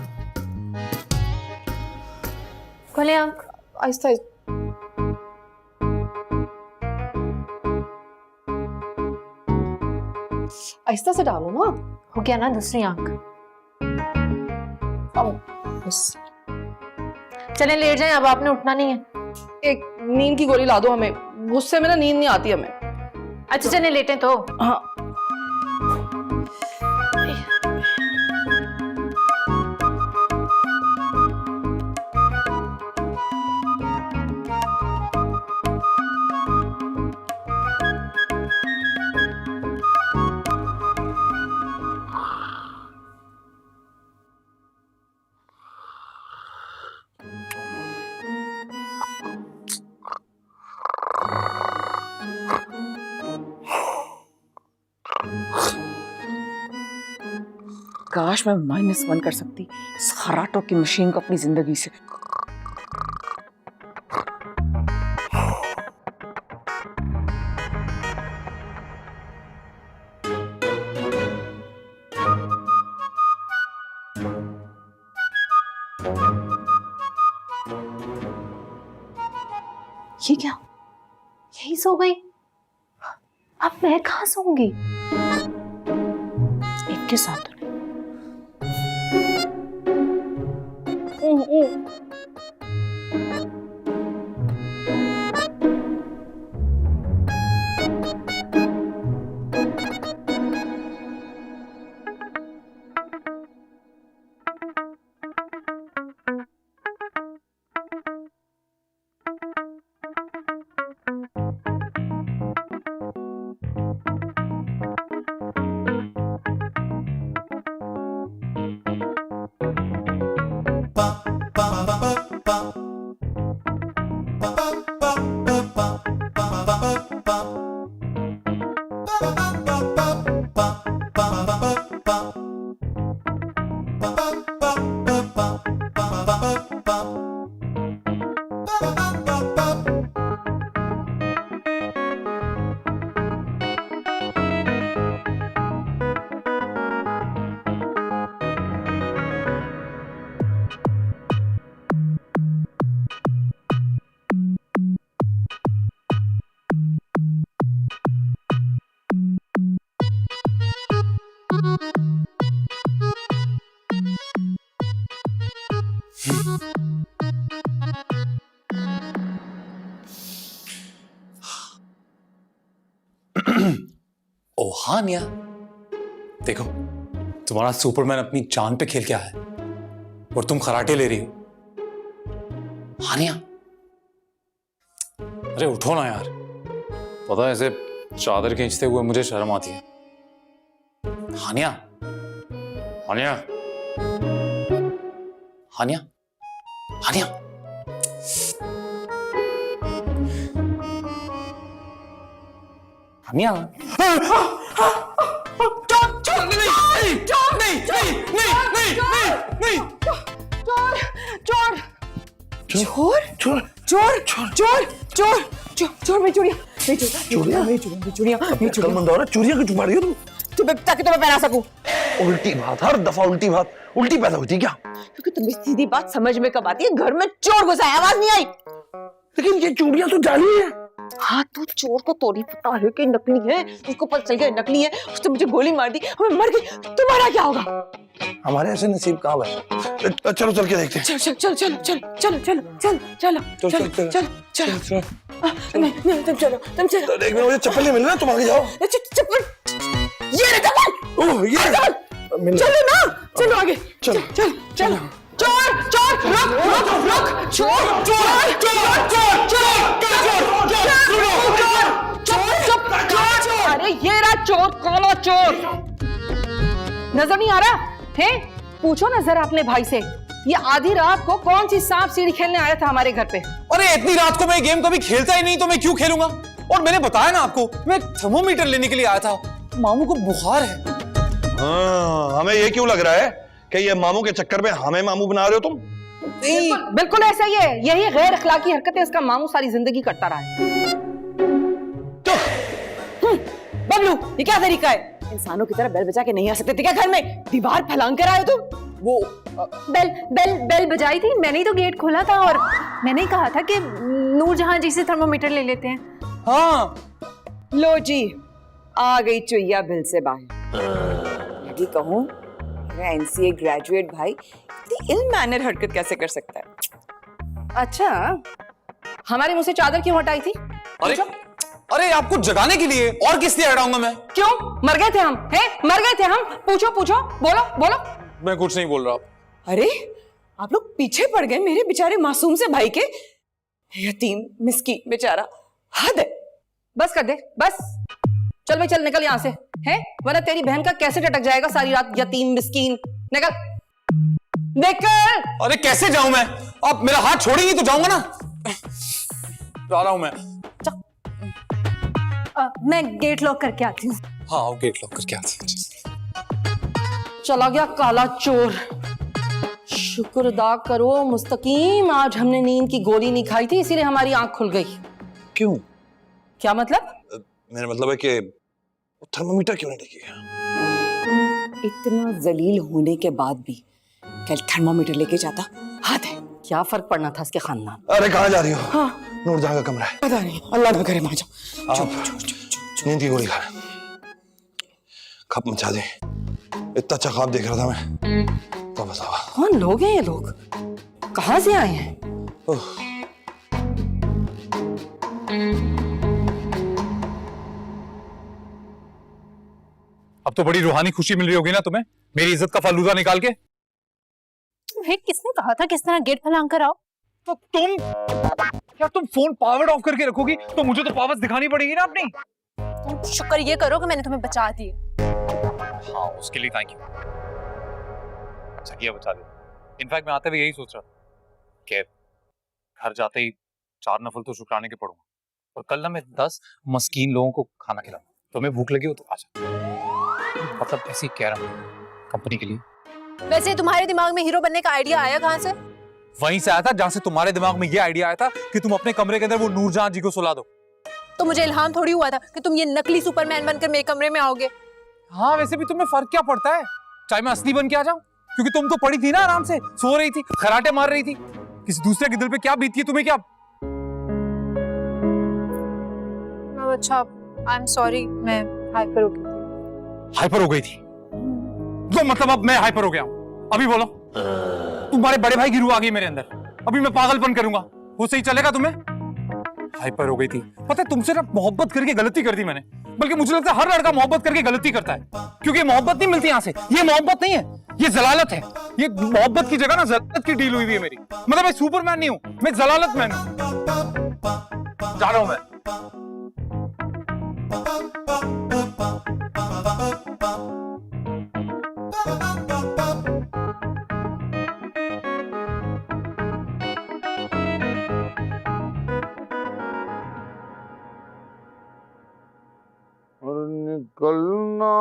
A: खोले आंख।
E: आहिस्ता आहिस्ता से डालो ना।
A: हो गया ना दूसरी आंख?
E: बस
A: चले लेट जाएं, अब आपने उठना नहीं है।
E: एक नींद की गोली ला दो हमें, गुस्से में ना नींद नहीं आती हमें।
A: अच्छा चले लेटे तो।
E: हाँ, काश मैं -1 कर सकती इस खराटों की मशीन को अपनी जिंदगी से।
A: ये क्या, यही सो गई? अब मैं कहाँ सोऊंगी? इनके साथ तो नहीं।
B: ओ हानिया, देखो तुम्हारा सुपरमैन अपनी जान पे खेल के आया है और तुम खराटे ले रही हो। हानिया, अरे उठो ना यार, पता है ऐसे चादर खींचते हुए मुझे शर्म आती है। हानिया, हानिया, हानिया, हानिया, हानिया,
E: चोर चोर चोर चोर चोर चोर चोर मेरी चूड़ियां
C: चूड़ियां क्यों छुपा रही हो तुम?
E: ताकि तुम्हें पहना सकूं।
C: उल्टी बात, हर दफा उल्टी बात, उल्टी पैदा होती है क्या?
G: क्योंकि तुम्हें सीधी बात समझ में कब आती है? घर में चोर घुसा है, आवाज नहीं आई।
C: लेकिन ये चूड़ियां तो जाली है।
G: हाँ तो चोर को तोड़ी पता है कि नकली है, उसको पता चल गया नकली है, उसने मुझे गोली मार दी, मैं मर गई, तुम्हारा क्या होगा?
C: हमारे ऐसे नसीब कहाँ है? चलो चल के देखते हैं।
G: चल चल चल चल चल चल चल चल चल चल चल नहीं तुम चलो
C: एक मिनट, मुझे चप्पल नहीं मिल रहा, तुम आगे जाओ।
G: चप्पल, ये ले चप्पल,
C: ओह ये
G: चलो ना, चलो आगे,
C: चलो
G: चल चल। चोर चोर रुक रुक रुक, चोर चोर चोर चोर चोर, अरे ये रहा चोर, काला चोर। नजर नहीं आ रहा है? पूछो ना जरा अपने भाई से, ये आधी रात को कौन सी सांप सीढ़ी खेलने आया था हमारे घर पे?
B: अरे इतनी रात को मैं गेम कभी खेलता ही नहीं, तो मैं क्यों खेलूंगा? और मैंने बताया ना आपको, मैं थर्मोमीटर लेने के लिए आया था, मामू को बुखार है।
C: हाँ, हमें ये क्यों लग रहा है कि ये मामू के चक्कर में हमें मामू बना रहे हो तुम?
B: नहीं,
E: बिल्कुल ऐसा ही है, यही गैर अखलाकी हरकतें इसका मामू सारी जिंदगी करता रहा है। बबलू, ये क्या तरीका है?
G: इंसानों की तरह बेल बजा के नहीं आ सकते थे क्या घर में? दीवार फैलांग कर आए हो तुम?
B: वो
A: बेल बेल बेल बजाई थी, मैंने ही तो गेट खोला था और मैंने ही कहा था कि नूरजहां जी से थर्मोमीटर ले लेते हैं।
B: हाँ,
G: लो जी, आ गई चुईया बिल से बाहर। यदि कहूँ मेरा एनसीए ग्रेजुएट भाई इतनी इल मैनर हरकत कैसे कर सकता है?
E: अच्छा, हमारे मुंह से चादर क्यों हटाई थी?
B: अरे आपको जगाने के लिए, और किस लिए हटाऊंगा मैं?
E: क्यों? मर गए थे हम, हैं? मर गए थे हम? पूछो पूछो, बोलो बोलो।
B: मैं कुछ नहीं बोल रहा।
G: अरे आप लोग पीछे पड़ गए मेरे बेचारे मासूम से भाई के। यतीम मिस्कीन बेचारा, हद है।
E: बस कर दे, बस। चल भाई चल, निकल यहाँ से, हैं? वरना तेरी बहन का कैसे अटक जाएगा सारी रात, यतीम मिस्कीन। निकल निकल।
B: अरे कैसे जाऊं मैं? आप मेरा हाथ छोड़ेंगी तो जाऊंगा ना। जा रहा हूं मैं।
A: मैं गेट लॉक करके आती हूँ।
B: हाँ, आओ गेट लॉक करके आते हैं।
E: चला गया काला चोर। शुक्र अदा करो मुस्तकीम, आज हमने नींद की गोली नहीं खाई थी, इसीलिए हमारी आंख खुल गई।
C: क्यों?
E: क्या मतलब?
C: मेरा मतलब है कि थर्मोमीटर क्यों नहीं लेके गया?
G: इतना जलील होने के बाद भी कल थर्मोमीटर लेके जाता, हाथ है।
E: क्या फर्क पड़ना था इसके खानदान?
C: अरे कहाँ जा रही हो?
G: हाँ
C: नूरजहां का कमरा है।
G: पता नहीं, अल्लाह ना करे। माजा
C: आप नींद की गोली खा रहे, खप मचा दे। इतना अच्छा ख्वाब देख रहा था मैं, तो बस आवा।
E: कौन लोग हैं ये लोग? कहाँ से आए हैं?
B: अब तो बड़ी रूहानी खुशी मिल रही होगी ना तुम्हें, मेरी इज्जत का फालूदा निकाल के।
A: किसने कहा था किस तरह गेट फैलांग कर आओ?
B: तो तुम फोन पावर ऑफ करके रखोगी तो मुझे तो पावर्स दिखानी पड़ेगी ना अपनी।
A: तुम शुक्र ये करो कि मैंने तुम्हें बचा दी।
B: हाँ, उसके लिए थैंक यू। सही बचा दिया। इनफैक्ट मैं आते हुए यही सोच रहा था कि घर जाते ही 4 नफल तो शुक्राने के पढ़ूंगा, और कल ना मैं 10 मस्कीन लोगों को खाना खिलाऊंगा। तुम्हें भूख लगी हो तो आ जाओ। मतलब ऐसे ही कह रहा हूँ कंपनी के लिए।
A: वैसे तुम्हारे दिमाग में हीरो बनने का आइडिया आया कहाँ से?
B: वहीं से आया था जहां से तुम्हारे दिमाग में ये आइडिया आया था कि तुम अपने कमरे के अंदर वो नूरजहां जी को सुला दो।
A: तो मुझे इल्हाम थोड़ी हुआ था कि तुम ये नकली सुपरमैन बनकर मेरे कमरे में आओगे।
B: हाँ वैसे भी तुम्हें फर्क क्या पड़ता है, चाहे मैं असली बन के आ जाऊं, क्योंकि तुम तो पड़ी थी ना आराम से, सो रही थी, खराटे मार रही थी। किसी दूसरे के दिल पे क्या बीती है तुम्हें क्या?
A: अच्छा आई एम सॉरी, मैं हाइपर हो गई थी।
B: हाइपर हो गई थी? तो मतलब अब मैं हाइपर हो गया हूं? अभी बोलो। तुम्हारे बड़े भाई की रूह आ गई मेरे अंदर, अभी मैं पागलपन करूंगा, वो सही चलेगा तुम्हें? हाइपर हो गई थी। पता है तुमसे ना मोहब्बत करके गलती कर दी मैंने, बल्कि मुझे लगता है हर लड़का मोहब्बत करके गलती करता है, क्योंकि मोहब्बत नहीं मिलती यहां से। ये मोहब्बत नहीं है, ये जलालत है। ये मोहब्बत की जगह ना जलालत की डील हुई हुई है मेरी। मतलब मैं सुपरमैन नहीं हूं, मैं जलालत मैन हूं। जा रहा हूं मैं।
D: और निकलना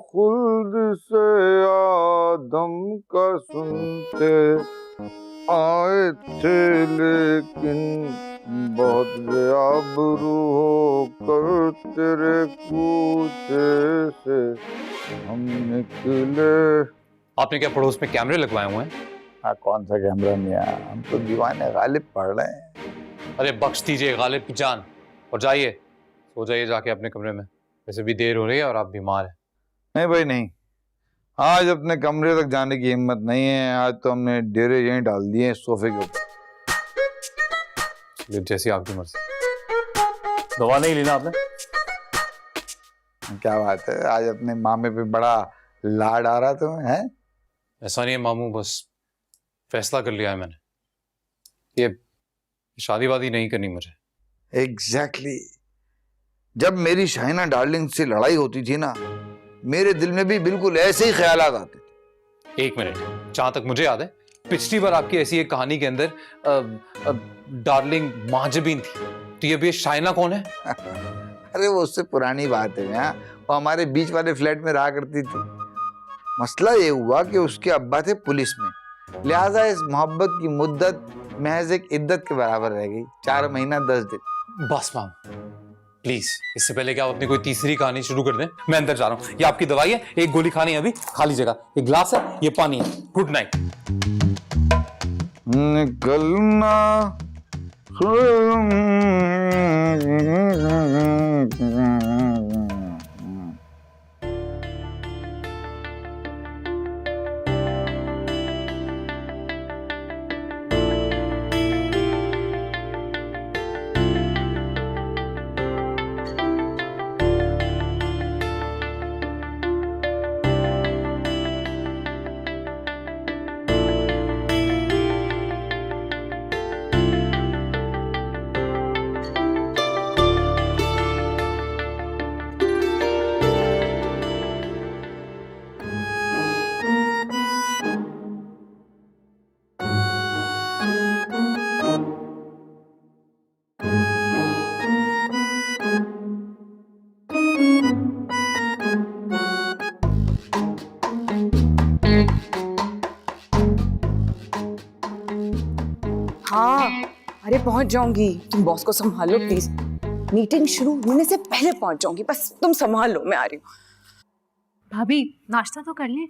D: खुल्द से आदम का सुनते आए थे, लेकिन बहुत बेआबरू होकर तेरे कूचे से हम निकले।
B: आपने क्या पड़ोस में कैमरे लगवाए हुए हैं?
D: हाँ, कौन सा कैमरा मियां, हम तो दीवाने गालिब पढ़ रहे हैं।
B: अरे बख्श दीजिए गालिब की जान, और जाइए सो जाइए जाके अपने कमरे में। वैसे भी देर हो रही है और आप बीमार हैं।
D: नहीं भाई नहीं, आज अपने कमरे तक जाने की हिम्मत नहीं है। आज तो हमने डेरे यहीं डाल दिए हैं सोफे के ऊपर।
B: जैसी आपकी मर्जी। दवा नहीं ली ना आपने?
D: क्या बात है, आज अपने मामे पे बड़ा लाड आ रहा तुम्हें है?
B: ऐसा नहीं है मामू, बस फैसला कर लिया है मैंने, ये शादी वादी नहीं करनी मुझे।
D: एग्जैक्टली। जब मेरी शाइना डार्लिंग से लड़ाई होती थी ना, मेरे दिल में भी बिल्कुल ऐसे ही ख्यालात आते थे।
B: एक मिनट, जहां तक मुझे याद है पिछली बार आपकी ऐसी एक कहानी के अंदर डार्लिंग महाजबीन थी, तो ये भी शाइना कौन है?
D: अरे वो उससे पुरानी बात है यार, वो हमारे बीच वाले फ्लैट में रहा करती थी। मसला ये हुआ कि उसके अब्बा थे पुलिस में, लिहाजा इस मोहब्बत की मुद्दत महज एक इद्दत के बराबर रह गई, 4 महीना 10 दिन।
B: बस माम प्लीज, इससे पहले क्या आप अपनी कोई तीसरी कहानी शुरू कर दें। मैं अंदर जा रहा हूँ, ये आपकी दवाई है, एक गोली खानी है अभी, खा लीजिएगा। ये ग्लास है, ये पानी है। Good night.
D: निकलना
G: हाँ, अरे पहुंच जाऊंगी। तुम बॉस को संभालो प्लीज, मीटिंग शुरू होने से पहले पहुंच जाऊंगी। बस तुम संभाल लो, मैं आ रही हूँ।
A: भाभी नाश्ता तो कर लें।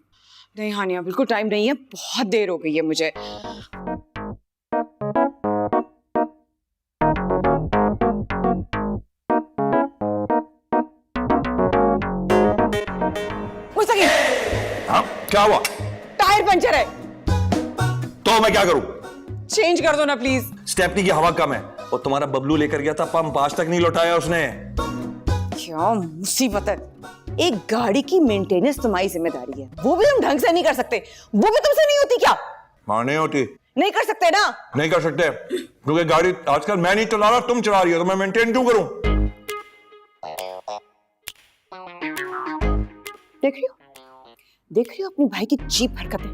G: नहीं हानिया, बिल्कुल टाइम नहीं है, बहुत देर हो गई है मुझे। मुस्तकीम,
C: हाँ क्या हुआ?
G: टायर पंचर है।
C: तो मैं क्या करूं?
G: चेंज कर दो ना प्लीज।
C: स्टेपनी की हवा कम है, और तुम्हारा बबलू लेकर गया था पंप, आज तक नहीं लौटाया उसने।
G: क्या मुसीबत है, एक गाड़ी की मेंटेनेंस तुम्हारी जिम्मेदारी है, वो भी तुम ढंग से नहीं कर सकते। वो भी तुमसे नहीं होती क्या?
C: हाँ नहीं होती।
G: नहीं कर सकते ना?
C: नहीं कर सकते, क्योंकि गाड़ी आजकल मैं नहीं चला रहा, तुम चला रही हो, तो मैं मेंटेन क्यों करूं?
G: देख रही हो अपनी भाई की चीप हरकतें।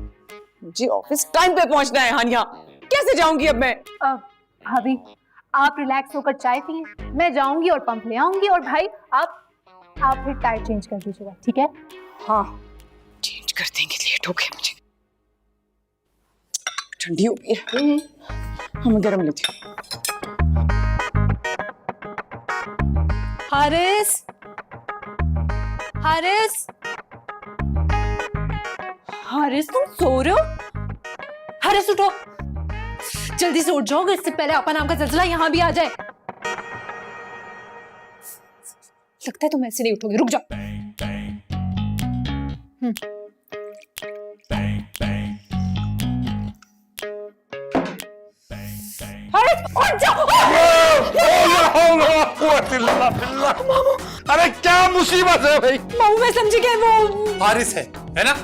G: मुझे ऑफिस टाइम पे पहुंचना है हानिया, कैसे जाऊंगी अब मैं?
A: भाभी आप रिलैक्स होकर चाय पिए, मैं जाऊंगी और पंप ले आऊंगी, और भाई आप फिर टायर चेंज कर दीजिएगा, ठीक है?
G: हाँ चेंज कर देंगे, लेट हो गया मुझे, ठंडी हो गई है। हम गर्म लेते हैं।
A: हारिस, हारिस, हारिस तुम सो रहे हो? हारिस उठो, जल्दी से उठ जाओ, इससे पहले आपा नाम का जलजला यहाँ भी आ जाए। लगता है तुम ऐसे नहीं उठोगे, रुक जाओ। हारिस उठ जाओ।
D: अरे क्या मुसीबत है भाई?
A: मामू मैं समझी गई, वो
B: हारिस है ना?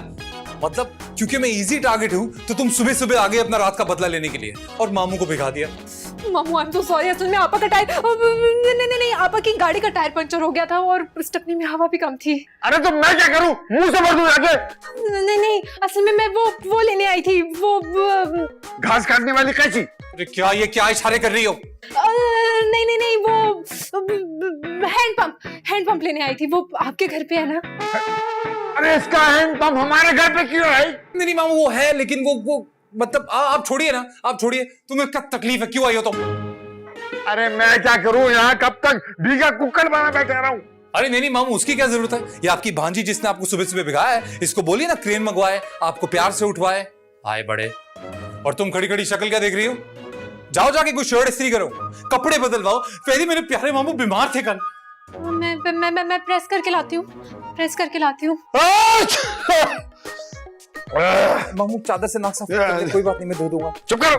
B: मतलब क्योंकि मैं इजी टारगेट हूँ तो तुम सुबह सुबह आ गए अपना रात का बदला लेने के लिए और मामू को भिगा दिया।
A: मामू आई एम सो सॉरी, असल में आपा का टायर नहीं, आपा की गाड़ी का टायर पंचर हो गया था और स्टेपनी में हवा भी कम थी।
D: अरे तो मैं क्या करूं, मुंह से भर दूं जाके?
A: नहीं, असल में मैं वो लेने आई थी, वो
D: घास काटने वाली कैंची।
B: अरे क्या इशारे कर रही हो?
A: नहीं, वो हैंड पंप लेने आई थी, वो आपके घर पे है ना?
D: अरे इसका हैंड पंप हमारे घर पे क्यों है?
B: नहीं मामू वो है, लेकिन वो मतलब आप छोड़िए ना, आप छोड़िए। तुम्हें क्या तकलीफ है, क्यों आई हो तुम?
D: अरे मैं क्या करूं, यहाँ कब तक भीगा कुक्कड़ बना बैठा रहा हूं?
B: अरे नहीं मामू, उसकी क्या जरूरत है? ये आपकी भांजी जिसने आपको सुबह सुबह भिगाया है, इसको बोलिए ना क्रेन मंगवाए, आपको प्यार से उठवाए। आए बड़े, और तुम खड़ी खड़ी शक्ल क्या देख रही हो? जाओ जाके कोई शर्ट इस्त्री करो, कपड़े बदलवाओ। पहले मेरे प्यारे मामू बीमार थे कल।
A: मैं प्रेस करके लाती हूँ।
B: मामू चादर से नाक साफ कर दे, कोई बात नहीं, मैं धो दूंगा।
D: चुप करो।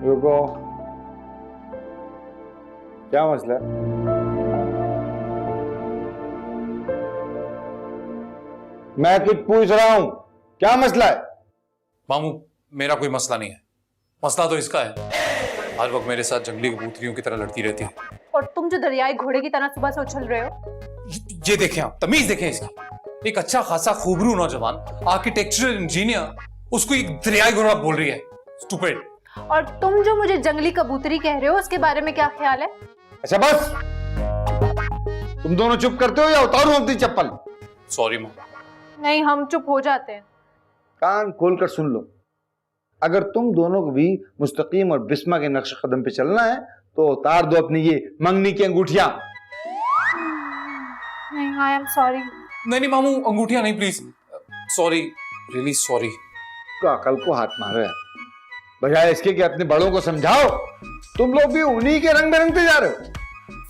D: रुको, क्या मसला है? मैं कुछ पूछ रहा हूं, क्या मसला है?
B: मामू मेरा कोई मसला नहीं है, मसला तो इसका है, हर वक्त मेरे साथ जंगली कबूतरियों की तरह लड़ती रहती है।
A: और तुम जो दरियाई घोड़े की तरह सुबह से उछल रहे हो।
B: ये देखें आप, तमीज देखें इसकी। एक अच्छा खासा खूबरू नौजवान आर्किटेक्चरल इंजीनियर, उसको एक दरियाई घोड़ा बोल रही है, स्टूपिड।
A: और तुम जो मुझे जंगली कबूतरी कह रहे हो, उसके बारे में क्या ख्याल है?
D: अच्छा बस, तुम दोनों चुप करते हो या उतारूं अपनी चप्पल?
B: सॉरी माँ।
A: नहीं, हम चुप हो जाते हैं।
D: कान खोलकर सुन लो, अगर तुम दोनों को भी मुस्तकीम और बिस्मा के नक्श कदम पे चलना है तो उतार दो अपनी ये मंगनी की अंगूठियां।
A: नहीं, आई एम सॉरी।
B: नहीं मामू, अंगूठियां नहीं प्लीज, सॉरी, रियली सॉरी।
D: तो अकल को हाथ मारो यार, बजाय इसके कि अपने बड़ों को समझाओ। तुम लोग भी उन्हीं के रंग में रंगते जा रहे हो।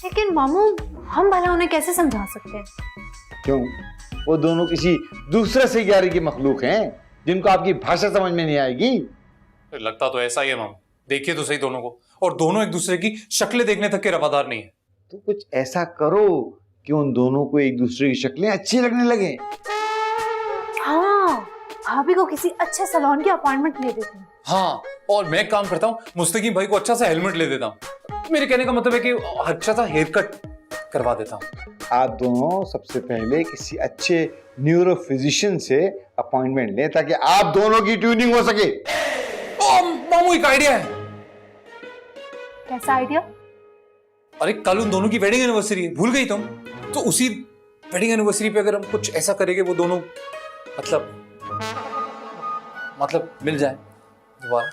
A: लेकिन मामू, हम भला उन्हें कैसे समझा सकते हैं?
D: क्यों? वो दोनों किसी दूसरे सैयारे की मखलूक हैं जिनको आपकी भाषा समझ में नहीं आएगी।
B: लगता तो ऐसा ही है मामू, देखिए तो सही दोनों को, और दोनों एक दूसरे की शक्लें देखने तक के रवादार नहीं है।
D: तो कुछ ऐसा करो कि उन दोनों को एक दूसरे की शक्लें अच्छी लगने लगे।
A: हाँ, भाभी को किसी अच्छे सैलून की अपॉइंटमेंट ले देती हूँ।
B: हाँ, और मैं काम करता हूँ, मुस्तकीम भाई को अच्छा सा हेलमेट ले देता हूँ। मेरे कहने का मतलब है कि अच्छा सा हेयर कट करवा देता हूँ।
D: आप दोनों सबसे पहले किसी अच्छे न्यूरो फिजिशियन से अपॉइंटमेंट लें ताकि आप दोनों की ट्यूनिंग हो सके।
B: ओ मामू, एक आइडिया है।
A: कैसा आइडिया?
B: अरे कल उन दोनों की वेडिंग एनिवर्सरी है, भूल गई तुम? तो उसी वेडिंग एनिवर्सरी पे अगर हम कुछ ऐसा करेंगे वो दोनों मतलब मिल जाए दोबारा।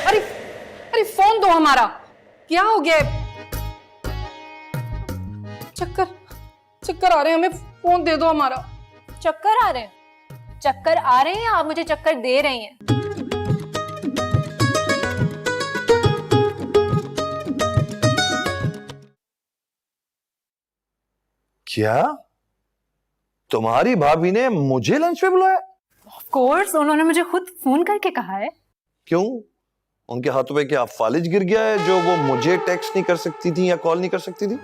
E: अरे अरे फोन दो हमारा, क्या हो गया? चक्कर आ रहे हैं, हमें फोन दे दो हमारा।
A: चक्कर आ रहे हैं? चक्कर आ रहे हैं या आप मुझे चक्कर दे रही हैं?
C: क्या तुम्हारी भाभी ने मुझे लंच पे बुलाया?
A: ऑफ कोर्स, उन्होंने मुझे खुद फोन करके कहा है।
C: क्यों? उनके हाथों पे क्या फालिज गिर गया है जो वो मुझे टेक्स्ट नहीं कर सकती थी या कॉल नहीं कर सकती थी?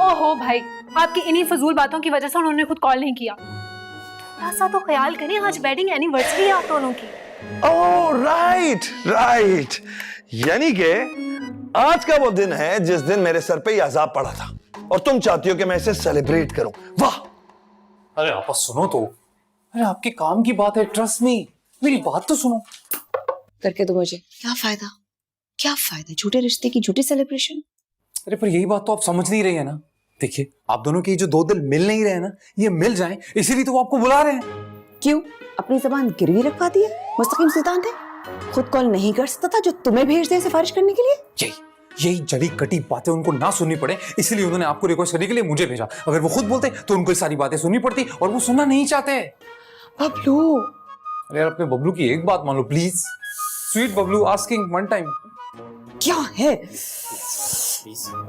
A: ओहो भाई, आपकी इन्हीं फजूल बातों की वजह से उन्होंने खुद कॉल नहीं किया। थोड़ा सा तो ख्याल करें, आज वेडिंग एनिवर्सरी है आप दोनों की।
C: ओह राइट, यानी कि आज का वो दिन है जिस दिन मेरे सर पे ये अजाब पड़ा था और तुम चाहती हो कि मैं इसे सेलिब्रेट करूं। वाह!
B: अरे आपा सुनो तो, अरे आपके काम की बात है, ट्रस्ट मी, मेरी बात तो सुनो।
G: करके दो मुझे। क्या फायदा झूठे रिश्ते की झूठी सेलिब्रेशन।
B: अरे पर यही बात तो आप समझ नहीं रही है ना। देखिए, आप दोनों के जो दो दिल मिल नहीं रहे ना, ये मिल जाएं, इसीलिए तो वो आपको बुला रहे हैं।
G: क्यों? अपनी जबान गिरवी रखवा दी है मुस्तकीम सुल्तान ने? खुद कॉल नहीं कर सकता था जो तुम्हें भेज दे सिफारिश करने के लिए?
B: यही जड़ी कटी बातें उनको ना सुननी पड़े, इसलिए उन्होंने आपको रिक्वेस्ट करने के लिए मुझे भेजा। अगर वो खुद बोलते तो उनको ये सारी बातें सुननी पड़ती, और वो सुनना नहीं चाहते।
G: बबलू,
B: अरे यार, अपने बबलू की एक बात मान लो please. Sweet Bablu asking one time.
G: क्या है?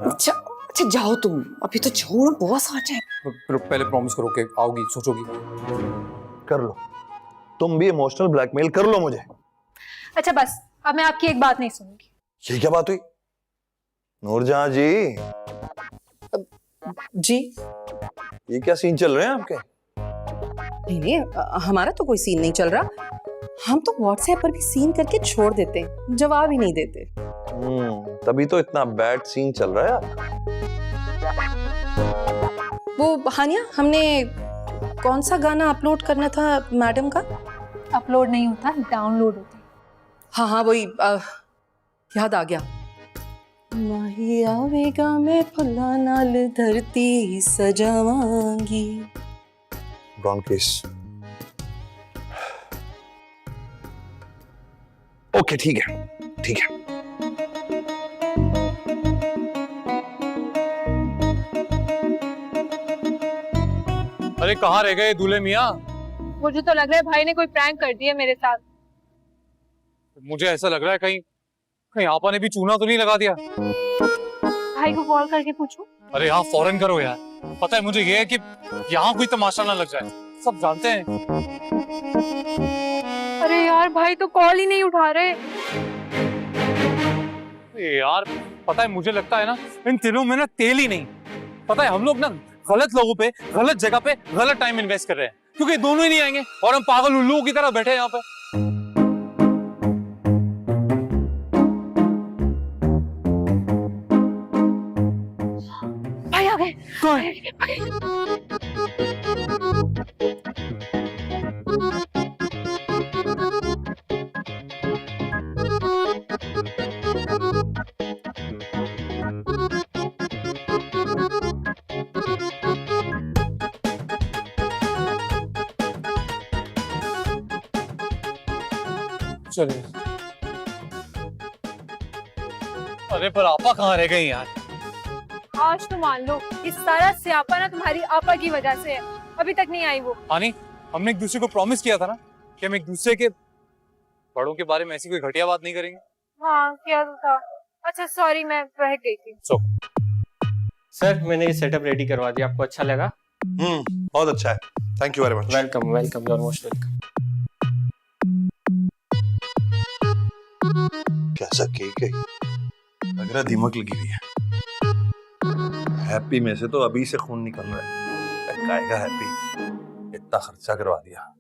G: अच्छा जाओ तुम, अभी तो जाओ ना, बहुत साथ है।
B: पहले प्रॉमिस करो कि आओगी, सोचोगी।
C: कर लो, तुम भी इमोशनल ब्लैकमेल कर लो मुझे।
A: अच्छा बस, अब मैं आपकी एक बात नहीं सुनूंगी।
C: ये क्या बात हुई? नूरजहां जी
E: जी
C: ये क्या सीन चल रहे हैं आपके?
E: नहीं, हमारा तो कोई सीन नहीं चल रहा। हम तो व्हाट्सएप पर भी सीन करके छोड़ देते हैं, जवाब ही नहीं देते।
C: तभी तो इतना बैड सीन चल रहा है आपका।
E: वो हानिया, हमने कौन सा गाना अपलोड करना था मैडम का?
A: अपलोड नहीं होता, डाउनलोड होता है।
E: हाँ वही, याद आ गया। नाही आवेगा मैं फुला नाल धरती सजावांगी।
C: Wrong case. ओके, ठीक है।
B: अरे कहाँ रह गए दूल्हे मियाँ?
A: मुझे तो लग रहा है भाई ने कोई प्रैंक कर दिया मेरे साथ।
B: मुझे ऐसा लग रहा है कहीं आपा ने भी चूना तो नहीं लगा दिया।
A: भाई को कॉल करके पूछो।
B: अरे हाँ, फौरन करो यार। पता है मुझे ये है कि यहाँ कोई तमाशा ना लग जाए, सब जानते हैं।
A: अरे यार, भाई तो कॉल ही नहीं उठा रहे।
B: यार पता है, मुझे लगता है ना इन तिलों में ना तेल ही नहीं। पता है, हम लोग ना गलत लोगों पे, गलत जगह पे, गलत टाइम इन्वेस्ट कर रहे हैं, क्योंकि दोनों ही नहीं आएंगे और हम पागल उल्लुओं की तरह बैठे हैं यहाँ पे।
A: भाई आ गए।
B: चलिए। अरे पर आपा कहाँ रह गई यार?
A: आज तो मान लो, इस सारा स्यापा ना तुम्हारी आपा की वजह से है। अभी तक नहीं आई वो।
B: हानी, हमने एक दूसरे को प्रॉमिस किया था ना कि हम एक दूसरे के बड़ों के बारे में ऐसी कोई घटिया बात नहीं करेंगे।
A: हाँ किया तो था। अच्छा सॉरी, मैं बह गई थी।
H: सर, मैंने ये सेटअप रेडी करवा दिया, आपको अच्छा लगा?
C: बहुत अच्छा है, thank you very much.
H: Welcome, you are most welcome.
C: कैसा केक है, लग रहा है दीमक लगी हुई है। हैप्पी में से तो अभी से खून निकल रहा है। खाएगा हैप्पी, इतना खर्चा करवा दिया।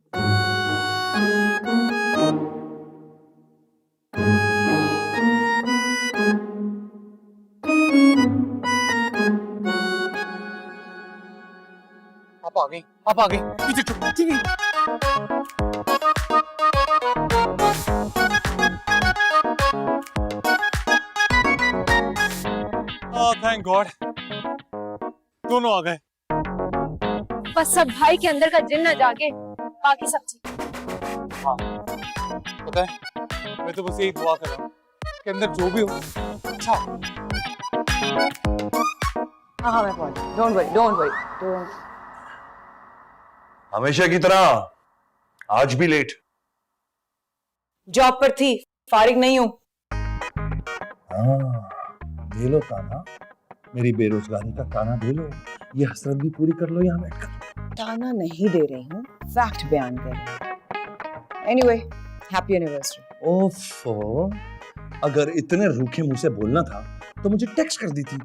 B: आप आ गई पीछे थैंक गॉड, दोनों आ गए।
A: बस सब भाई के अंदर का जिन न जागे, बाकी सब ठीक।
B: पता है, मैं तो बस यही दुआ कर रहा हूँ कि अंदर जो भी हो अच्छा हो।
G: हाँ मैं पहुंच, डोंट वरी।
C: हमेशा की तरह आज भी लेट।
G: जॉब पर थी, फारिग नहीं हूँ।
C: दे लो ताना, मेरी बेरोजगारी का ताना दे लो, ये हसरत भी पूरी कर लो यहाँ बैठकर।
G: ताना नहीं दे रही हूँ, फैक्ट बयान कर रही हूँ। Anyway, happy anniversary.
C: ओफो, अगर इतने रूखे मुंह से बोलना था तो मुझे टेक्स्ट कर दी थी,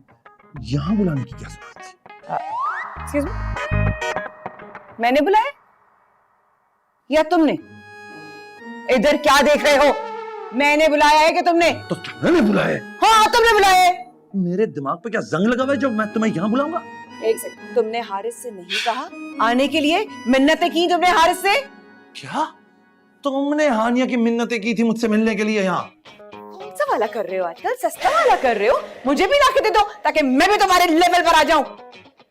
C: यहाँ बुलाने की क्या जरूरत थी?
G: एक्सक्यूज मी, मैंने बुलाया या तुमने? इधर क्या देख रहे हो? मैंने बुलाया है कि तुमने?
C: तो तुमने बुलाया?
G: हाँ तुमने बुलाया है।
C: मेरे दिमाग पे क्या जंग लगा हुआ है जो मैं तुम्हें यहाँ बुलाऊंगा?
G: एक सेकंड, तुमने हारिस से नहीं कहा आने के लिए? मिन्नतें की तुमने हारिस से?
C: क्या तुमने हानिया की मिन्नतें की थी मुझसे मिलने के लिए यहाँ?
G: कौन सा वाला कर रहे हो आजकल? सस्ता वाला कर रहे हो? मुझे भी लाके दे दो ताकि मैं भी तुम्हारे लेवल पर आ जाऊं।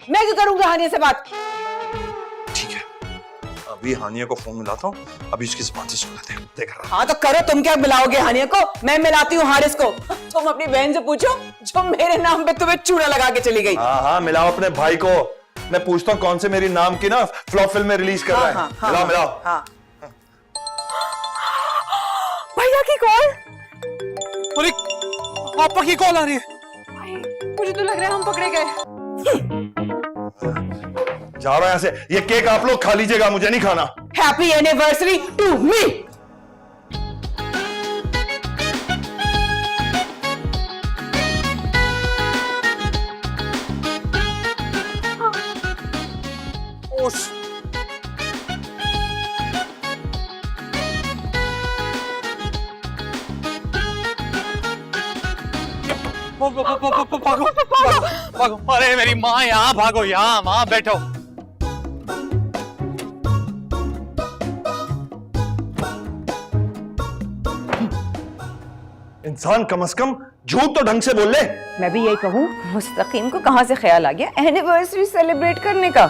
G: मैं क्यों करूंगा हानिया से बात?
C: ठीक है, अभी हानिया को फोन मिलाता हूँ, अभी उसकी जुबान से सुन लेते हैं। देख रहा।
G: हाँ तो करो, तुम क्या मिलाओगे हानिया को? मैं मिलाती हूँ हारिस को। तुम अपनी बहन से पूछो जो मेरे नाम पे तुम्हें चूड़ा लगा के चली गई।
C: हाँ मिलाओ अपने भाई को। मैं पूछता हूँ कौन से मेरी नाम की ना फ्लॉप फिल्म में रिलीज कर रहा है। मिलाओ।
G: हाँ। भैया की कॉल।
B: अरे पापा की कॉल आ रही है।
A: मुझे तो लग रहा है हम पकड़े गए।
C: जा रहा है यहाँ से। ये केक आप लोग खा लीजिएगा, मुझे नहीं खाना।
G: Happy anniversary to me.
B: भागो। अरे मेरी माँ यहाँ, भागो यहाँ, माँ बैठो।
C: इंसान कम से कम झूठ तो ढंग से बोल ले।
G: मैं भी यही कहूँ, मुस्तकीम को कहाँ से ख्याल आ गया एनिवर्सरी सेलिब्रेट करने का?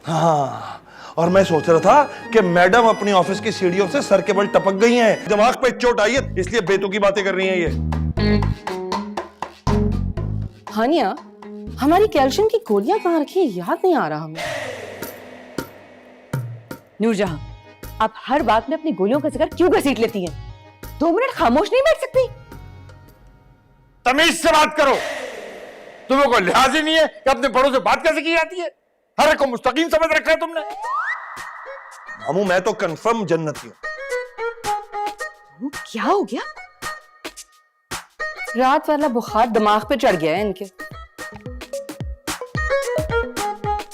C: हाँ, और मैं सोच रहा था कि मैडम अपनी ऑफिस की सीढ़ियों से सर के बल टपक गई हैं, दिमाग पे चोट आई है, इसलिए बेतुकी बातें कर रही हैं ये।
E: हानिया, हमारी कैल्शियम की गोलियां कहाँ रखी है याद नहीं आ रहा हमें।
G: नूरजहां, आप हर बात में अपनी गोलियों का जिक्र क्यों घसीट लेती हैं? 2 मिनट खामोश नहीं बैठ सकती?
D: तमीज से बात करो। तुम्हें कोई लिहाज ही नहीं है कि अपने बड़ों से बात कैसे की जाती है? हर एक को मुस्तकीम समझ रखा है तुमने।
C: मामू मैं तो कंफर्म जन्नती हूँ।
G: क्या हो गया?
E: रात वाला बुखार दिमाग पे चढ़ गया है इनके।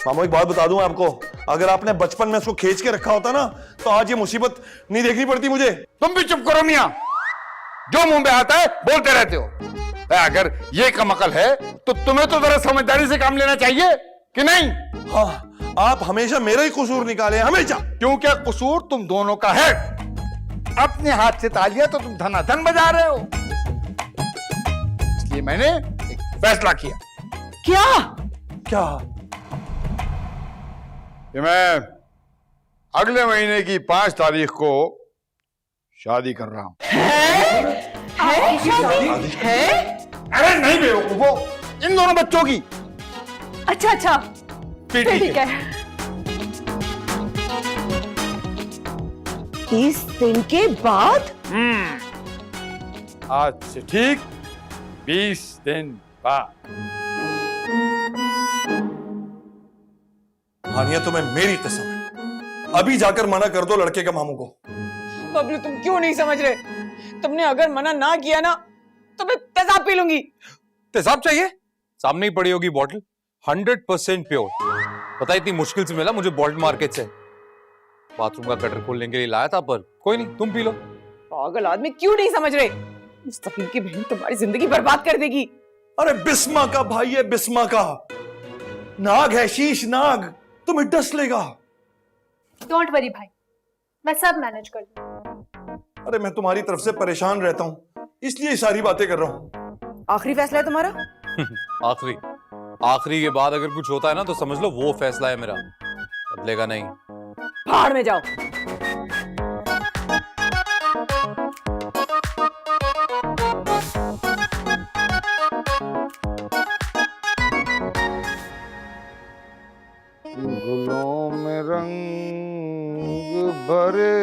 C: मामू एक बात बता दूं आपको, अगर आपने बचपन में उसको खींच के रखा होता ना तो आज ये मुसीबत नहीं देखनी पड़ती मुझे।
D: तुम भी चुप करो मियां, जो मुंह में आता है बोलते रहते हो। अगर ये कम अकल है तो तुम्हें तो जरा समझदारी से काम लेना चाहिए कि नहीं?
C: हाँ, आप हमेशा मेरा ही कसूर निकाले, हमेशा।
D: क्योंकि कसूर तुम दोनों का है। अपने हाथ से तालियां तो तुम धनाधन बजा रहे हो। इसलिए मैंने एक फैसला किया।
C: क्या?
D: कि मैं अगले महीने की 5 तारीख को शादी कर रहा हूं। अरे नहीं बेवकूफो, इन दोनों बच्चों की।
E: अच्छा ठीक है।
G: 30 दिन के बाद?
D: आज से ठीक 20 दिन बाद।
C: हानिया तुम्हें मेरी कसम है, अभी जाकर मना कर दो लड़के के मामू को।
G: बबलू तुम क्यों नहीं समझ रहे? तुमने अगर मना ना किया ना तो मैं तेजाब पी लूंगी।
B: तेजाब चाहिए? सामने ही पड़ी होगी बॉटल, 100% प्योर। पता है इतनी मुश्किल से मिला मुझे बॉल्ट मार्केट से। बाथरूम का गटर खोलने के लिए लाया था, पर कोई नहीं, तुम पी लो।
G: पागल आदमी, क्यों नहीं समझ रहे? मुस्तकीम की बहन तुम्हारी जिंदगी बर्बाद कर देगी।
C: अरे बिस्मा का भाई है, बिस्मा का नाग है, शीश नाग, तुम्हें डस लेगा।
A: डोंट वरी भाई, मैं सब मैनेज कर लूंगी।
C: अरे मैं तुम्हारी तरफ से परेशान रहता हूं, इसलिए सारी बातें कर रहा हूं।
G: आखिरी फैसला है तुम्हारा?
B: आखिरी के बाद अगर कुछ होता है ना तो समझ लो वो फैसला है मेरा, बदलेगा नहीं।
G: भाड़ में जाओ।
D: गुलों में रंग भरे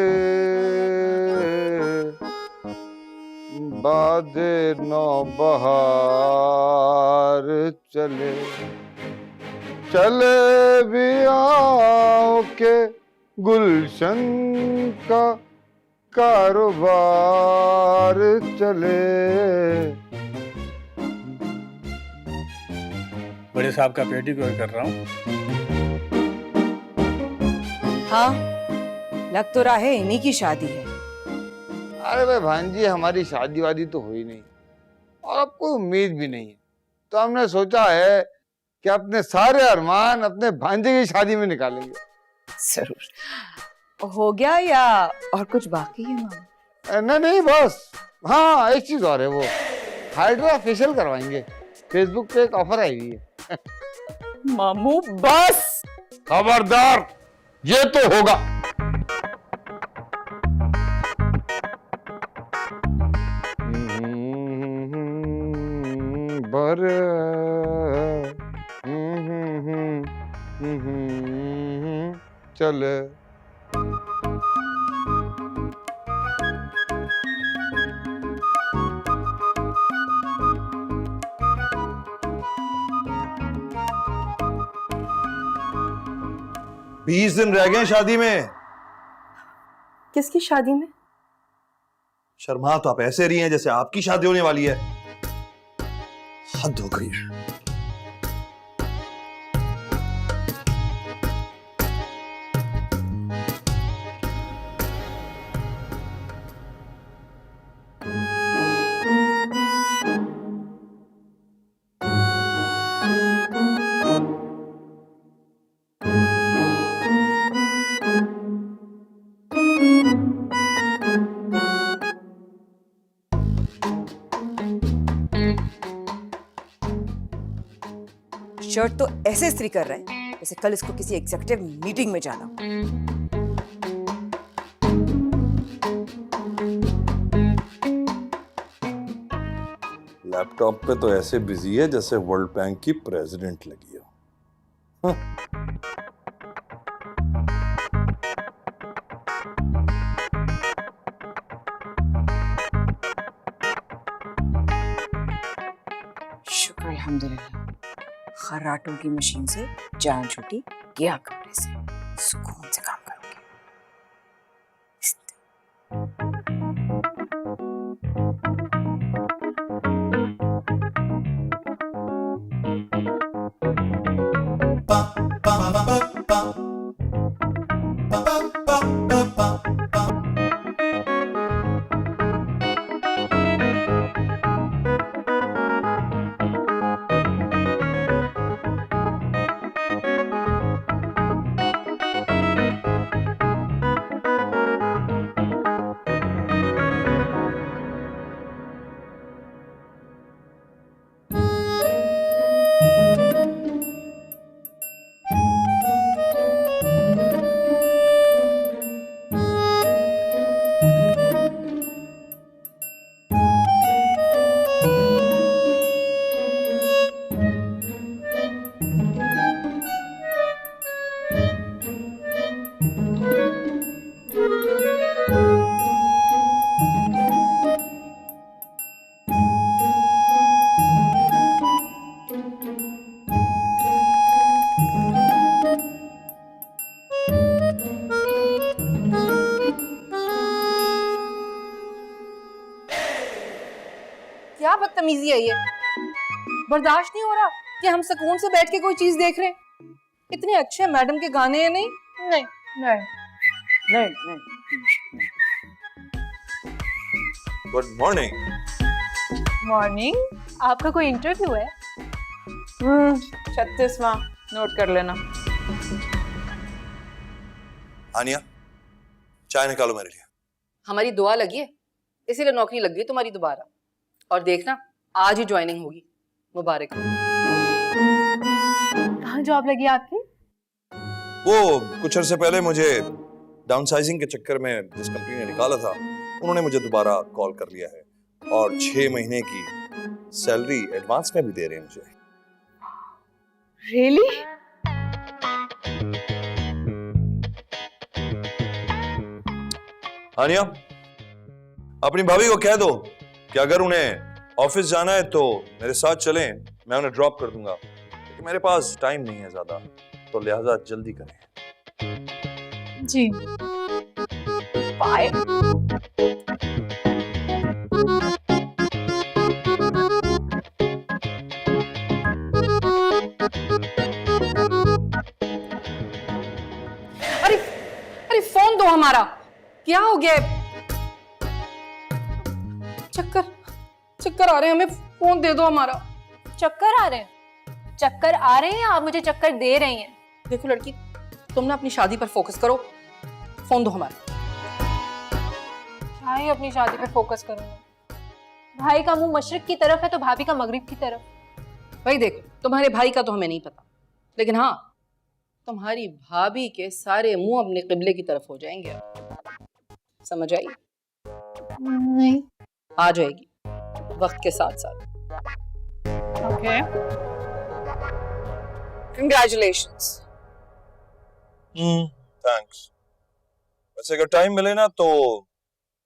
D: बादे नौ बहार चले, चले भी आओ के गुलशन का कारोबार चले।
H: बड़े साहब का पेडिक्योर कर रहा हूँ।
G: हाँ, लग तो रहा है इन्हीं की शादी है।
D: अरे भाई भांजी, हमारी शादी वादी तो हुई नहीं और अब कोई उम्मीद भी नहीं है, तो हमने सोचा है कि अपने सारे अरमान अपने भांजे की शादी में निकालेंगे।
G: जरूर। हो गया या और कुछ बाकी है मामा?
D: नहीं बस, हाँ एक चीज और है, वो हाइड्रा फेशियल करवाएंगे। फेसबुक पे एक ऑफर आई हुई है।
G: मामू बस।
D: खबरदार, ये तो होगा। बर चले।
C: बीस दिन रह गए शादी में।
E: किसकी शादी में?
C: शर्मा तो आप ऐसे रही हैं जैसे आपकी शादी होने वाली है। हद हो गई है।
G: शर्ट तो ऐसे इस्त्री कर रहे हैं जैसे कल इसको किसी एग्जीक्यूटिव मीटिंग में जाना हो।
C: लैपटॉप पे तो ऐसे बिजी है जैसे वर्ल्ड बैंक की प्रेसिडेंट लगी हो।
G: शुक्र अल्हम्दुलिल्लाह, खर्राटों की मशीन से जान छूटी, गया कमरे से, सुकून से काम करूंगी।
E: क्या बदतमीजी है ये? बर्दाश्त नहीं हो रहा कि हम सुकून से बैठ के कोई चीज देख रहे हैं। इतने अच्छे मैडम के गाने हैं। नहीं
A: नहीं
G: नहीं नहीं।
C: Good morning.
A: मॉर्निंग। आपका कोई इंटरव्यू है?
G: 36वां नोट कर लेना।
C: आनिया, चाय निकालो मेरे लिए।
E: हमारी दुआ लगी है, इसीलिए नौकरी लग गई तुम्हारी दोबारा। और देखना, आज ही ज्वाइनिंग होगी। मुबारक हो।
A: कहाँ जॉब लगी आपकी?
C: वो कुछ अर्से पहले मुझे डाउनसाइजिंग के चक्कर में जिस कंपनी ने निकाला था, उन्होंने मुझे दोबारा कॉल कर लिया है और 6 महीने की सैलरी एडवांस में भी दे रहे हैं मुझे।
G: रियली?
C: आनिया, अपनी भाभी को कह दो कि अगर उन्हें ऑफिस जाना है तो मेरे साथ चलें, मैं उन्हें ड्रॉप कर दूंगा, क्योंकि मेरे पास टाइम नहीं है ज्यादा, तो लिहाजा जल्दी करें।
A: जी।
G: बाय।
E: अरे अरे फोन दो हमारा। क्या हो गया? चक्कर चक्कर आ रहे हैं, हमें फोन दे दो हमारा।
A: चक्कर आ रहे हैं? चक्कर आ रहे हैं या आप मुझे चक्कर दे रही हैं?
E: देखो लड़की, तुम ना अपनी शादी पर फोकस करो। फोन दो हमारा।
A: क्या ही अपनी शादी पे फोकस करूंगा? भाई का मुंह मशरिक की तरफ है तो भाभी का मगरिब की तरफ।
E: भाई देखो, तुम्हारे भाई का तो हमें नहीं पता, लेकिन हाँ, तुम्हारी भाभी के सारे मुंह अपने किबले की तरफ हो जाएंगे। समझ आई?
A: नहीं।
E: आ जाएगी वक्त के साथ साथ।
A: ओके।
G: कंग्रेचुलेशंस।
C: थैंक्स। वैसे अगर टाइम मिले ना तो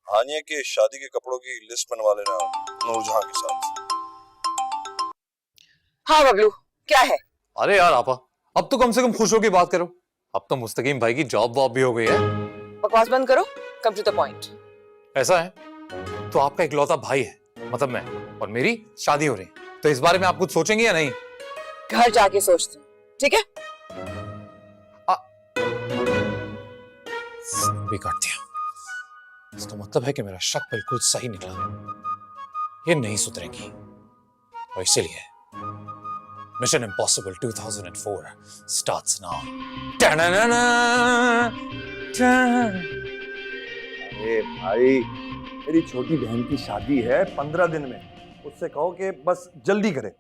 C: हानिया के शादी के कपड़ों की लिस्ट बनवा लेना नूरजहां के साथ।
G: हाँ बबलू, क्या है?
B: अरे यार आपा, अब तो कम से कम खुश होकर बात करो। अब तो मुस्तकीम भाई की जॉब वॉब भी हो गई है।
G: बकवास बंद करो, कम टू द पॉइंट।
B: ऐसा है तो आपका इकलौता भाई है, मतलब मैं, और मेरी शादी हो रही है, तो इस बारे में आप कुछ सोचेंगे या नहीं?
G: घर जाके सोचते हैं, ठीक है?
B: भी काट दिया। इसका मतलब है कि मेरा शक बिल्कुल सही निकला। ये नहीं सुधरेगी और इसीलिए मिशन इम्पॉसिबल 2004 स्टार्ट्स नाउ।
C: अरे भाई, मेरी छोटी बहन की शादी है 15 दिन में, उससे कहो कि बस जल्दी करे।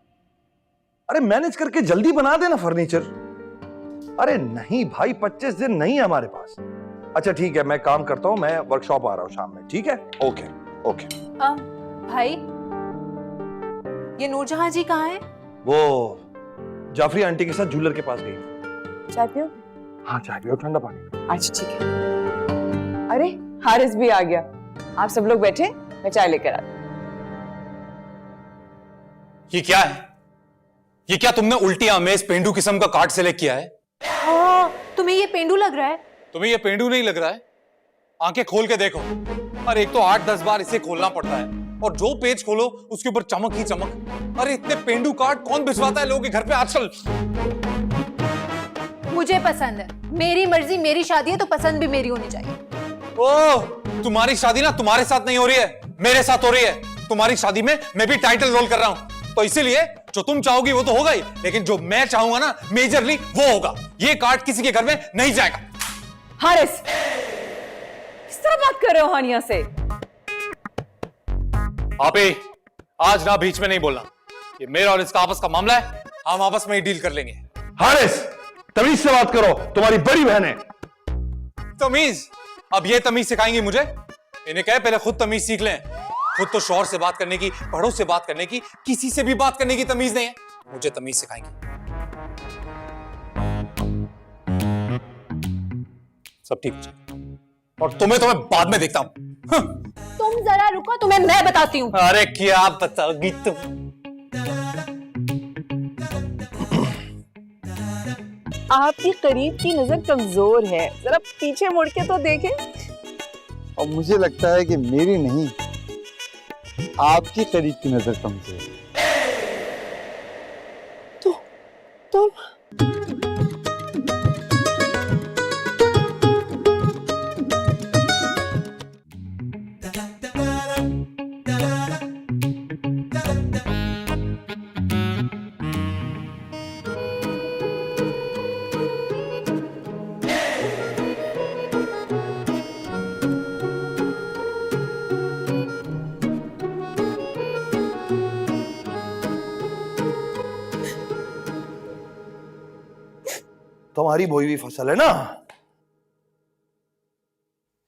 C: अरे मैनेज करके जल्दी बना देना फर्नीचर। अरे नहीं भाई, 25 दिन नहीं है हमारे पास। अच्छा ठीक है, मैं काम करता हूँ, मैं वर्कशॉप आ रहा हूँ शाम में, ठीक है? Okay okay.
A: भाई, ये नूरजहां जी कहाँ हैं?
C: वो जाफरी आंटी के साथ जूलर के पास गई।
G: चाय पियो?
C: हाँ चाय पियो, ठंडा पानी।
G: अच्छा ठीक है। अरे हारिस भी आ गया। आप सब लोग बैठे, मैं चाय लेकर आती।
B: ये क्या है? ये क्या तुमने उल्टी आमेज पेंडू किस्म का कार्ड सेलेक्ट किया है?
A: हाँ, तुम्हें ये पेंडू लग रहा है?
B: तुम्हें ये पेंडू नहीं लग रहा है? आंखें खोल के देखो। अरे एक तो 8-10 बार इसे खोलना पड़ता है, और जो पेज खोलो उसके ऊपर चमक ही चमक। अरे इतने पेंडू कार्ड कौन भिजवाता है लोगों के घर पे आजकल?
A: मुझे पसंद है, मेरी मर्जी, मेरी शादी है तो पसंद भी मेरी होनी चाहिए।
B: ओह, तुम्हारी शादी ना तुम्हारे साथ नहीं हो रही है, मेरे साथ हो रही है। तुम्हारी शादी में मैं भी टाइटल रोल कर रहा हूं, तो इसीलिए जो तुम चाहोगी वो तो होगा ही, लेकिन जो मैं चाहूंगा ना मेजरली वो होगा। ये कार्ड किसी के घर में नहीं जाएगा।
G: हारिस, किस तरह बात कर रहे हो हानिया से?
B: आप ही आज ना बीच में नहीं बोलना। ये मेरा और इसका आपस का मामला है, हम आपस में ही डील कर लेंगे।
C: हारिस, तमीज से बात करो, तुम्हारी बड़ी बहन है।
B: तमीज? अब ये तमीज सिखाएंगी मुझे? इन्हें कहे पहले खुद तमीज सीख लें। खुद तो शौहर से बात करने की, बड़ों से बात करने की, किसी से भी बात करने की तमीज नहीं है, मुझे तमीज सिखाएंगी। सब ठीक हो जाएगा, और तुम्हें तो मैं बाद में देखता हूं।
A: तुम जरा रुको, तुम्हें मैं बताती हूँ।
B: अरे क्या बताओगी तुम?
G: आपकी करीब की नजर कमजोर है, जरा पीछे मुड़ के तो देखें।
D: और मुझे लगता है कि मेरी नहीं,
I: आपकी करीब की नजर कमजोर है।
E: तुम
C: तुम्हारी बोई हुई फसल है ना,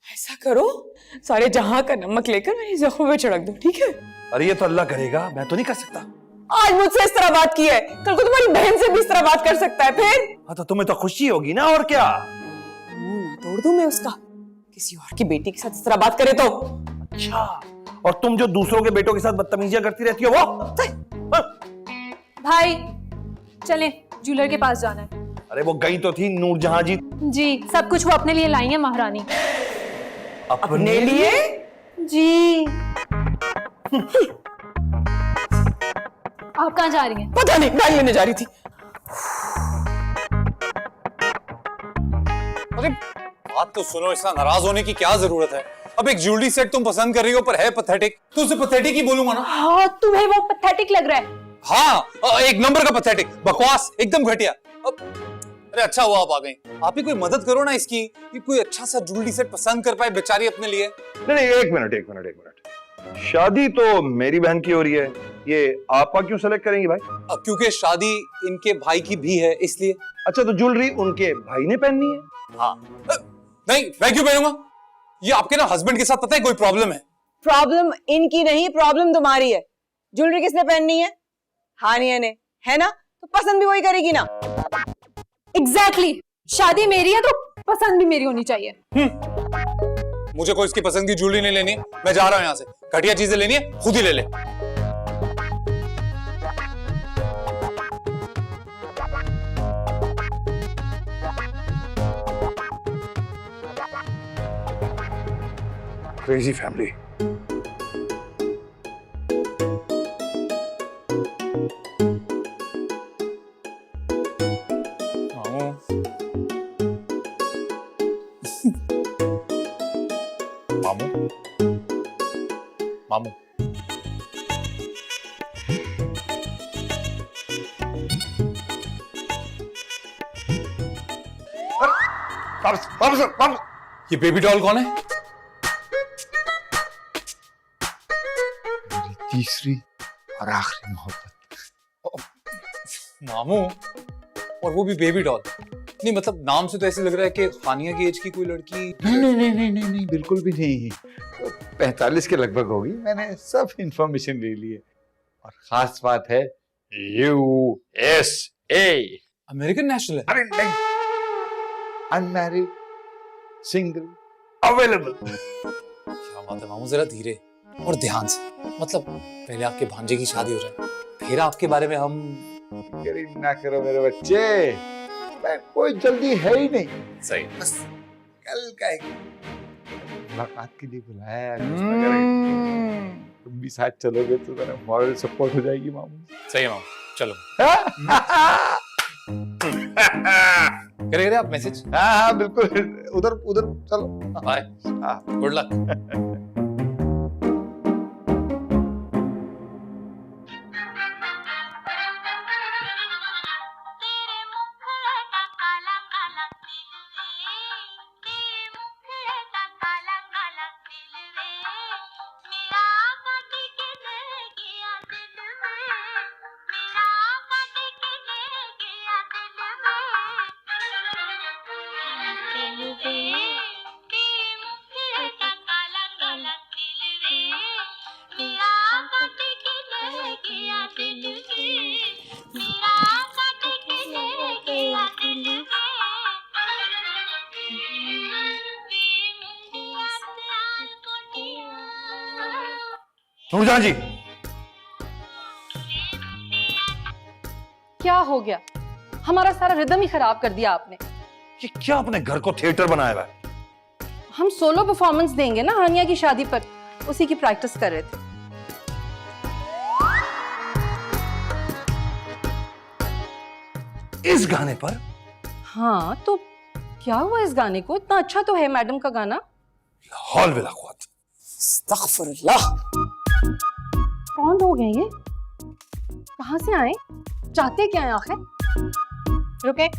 G: ऐसा करो, सारे जहां का नमक लेकर मेरी जख्म में छिड़क दो, ठीक है?
C: अरे ये तो अल्लाह करेगा, मैं तो नहीं कर सकता।
G: आज मुझसे इस तरह बात की है, कल को तुम्हारी बहन से भी इस तरह बात कर सकता है। फिर
C: हाँ तो तुम्हें तो खुशी होगी ना, और क्या।
G: मुंह ना तोड़ दूं मैं उसका, किसी और की बेटी के साथ इस तरह बात करे तो।
C: अच्छा, और तुम जो दूसरों के बेटों के साथ बदतमीजियां करती रहती हो वो।
A: भाई चलें, ज्वेलर के पास जाना है।
C: अरे वो गई तो थी नूरजहां जी।
A: जी, सब कुछ वो अपने लिए लाई है महारानी।
G: अपने लिए?
A: जी। आप कहाँ जा रही हैं?
G: पता नहीं, बैग लेने जा रही थी।
B: अरे बात तो सुनो, इतना नाराज होने की क्या जरूरत है? अब एक ज्वेलरी सेट तुम पसंद कर रही हो पर है पैथेटिक, तो उसे पैथेटिक ही बोलूंगा ना।
A: हाँ, तुम्हें वो पैथेटिक लग रहा है।
B: हाँ, एक नंबर का पैथेटिक, बकवास, एकदम घटिया। अरे अच्छा हुआ आप आ गई, आप ही कोई मदद करो ना इसकी, कि कोई अच्छा सा ज्वेलरी सेट पसंद कर पाए बेचारी अपने लिए।
C: नहीं, एक मिनट, शादी तो मेरी बहन की हो रही है, ये आपा क्यों सेलेक्ट करेंगी भाई?
B: क्योंकि शादी इनके भाई की भी है, इसलिए।
C: अच्छा, तो ज्वेलरी उनके भाई ने पहननी है?
B: हाँ। नहीं, मैं क्यों पहनूंगा? ये आपके ना हस्बैंड के साथ पता है कोई प्रॉब्लम है।
G: प्रॉब्लम इनकी नहीं, प्रॉब्लम तुम्हारी है। ज्वेलरी किसने पहननी है? हानिया ने, है ना? तो पसंद भी वही करेगी ना।
A: एग्जैक्टली, शादी मेरी है तो पसंद भी मेरी होनी चाहिए।
B: मुझे कोई इसकी पसंद की ज्वेलरी नहीं लेनी, मैं जा रहा हूं यहाँ से। घटिया चीजें लेनी है खुद ही ले ले।
C: Crazy family.
B: मामू, मामू, ये बेबी डॉल कौन है?
D: मेरी तीसरी और आखिरी मोहब्बत।
B: मामू, और वो भी बेबी डॉल? नहीं मतलब नाम से तो ऐसे लग रहा है कि हानिया की एज की कोई लड़की।
D: नहीं, बिल्कुल भी नहीं। 45 के लगभग होगी। मैंने सब इंफॉर्मेशन ले ली है। और खास बात है USA।
B: अमेरिकन नेशनल है?
D: अरे नहीं, अनमैरिड, सिंगल, अवेलेबल।
B: क्या बात है मामू, जरा धीरे और ध्यान से, मतलब पहले आपके भांजे की शादी हो जाए, फिर आपके बारे में हम।
D: गरीब ना करो मेरे बच्चे, मैं कोई जल्दी है ही नहीं।
B: सही।
D: बस कल का एक मुलाकात के लिए बुलाया है। तुम भी साथ चलोगे तो जरा मॉरल सपोर्ट हो जाएगी मामू।
B: सही है मामू, चलो। करेंगे आप मैसेज?
D: हाँ बिल्कुल, उधर चलो।
B: Bye, good luck.
C: Noorjahan ji,
E: क्या हो गया? हमारा सारा रिदम ही खराब कर दिया आपने।
C: ये क्या अपने घर को थिएटर बनाया हुआ है?
E: हम सोलो परफॉर्मेंस देंगे ना हानिया की शादी पर, उसी की प्रैक्टिस कर रहे थे।
C: इस गाने पर?
E: हाँ तो क्या हुआ इस गाने को? इतना अच्छा तो है मैडम का गाना।
C: हॉल विला क़ुव्वत।
G: अस्तगफिरुल्लाह।
E: कौन लोग हैं ये? कहाँ से आए? चाहते क्या है आखिर? रुके।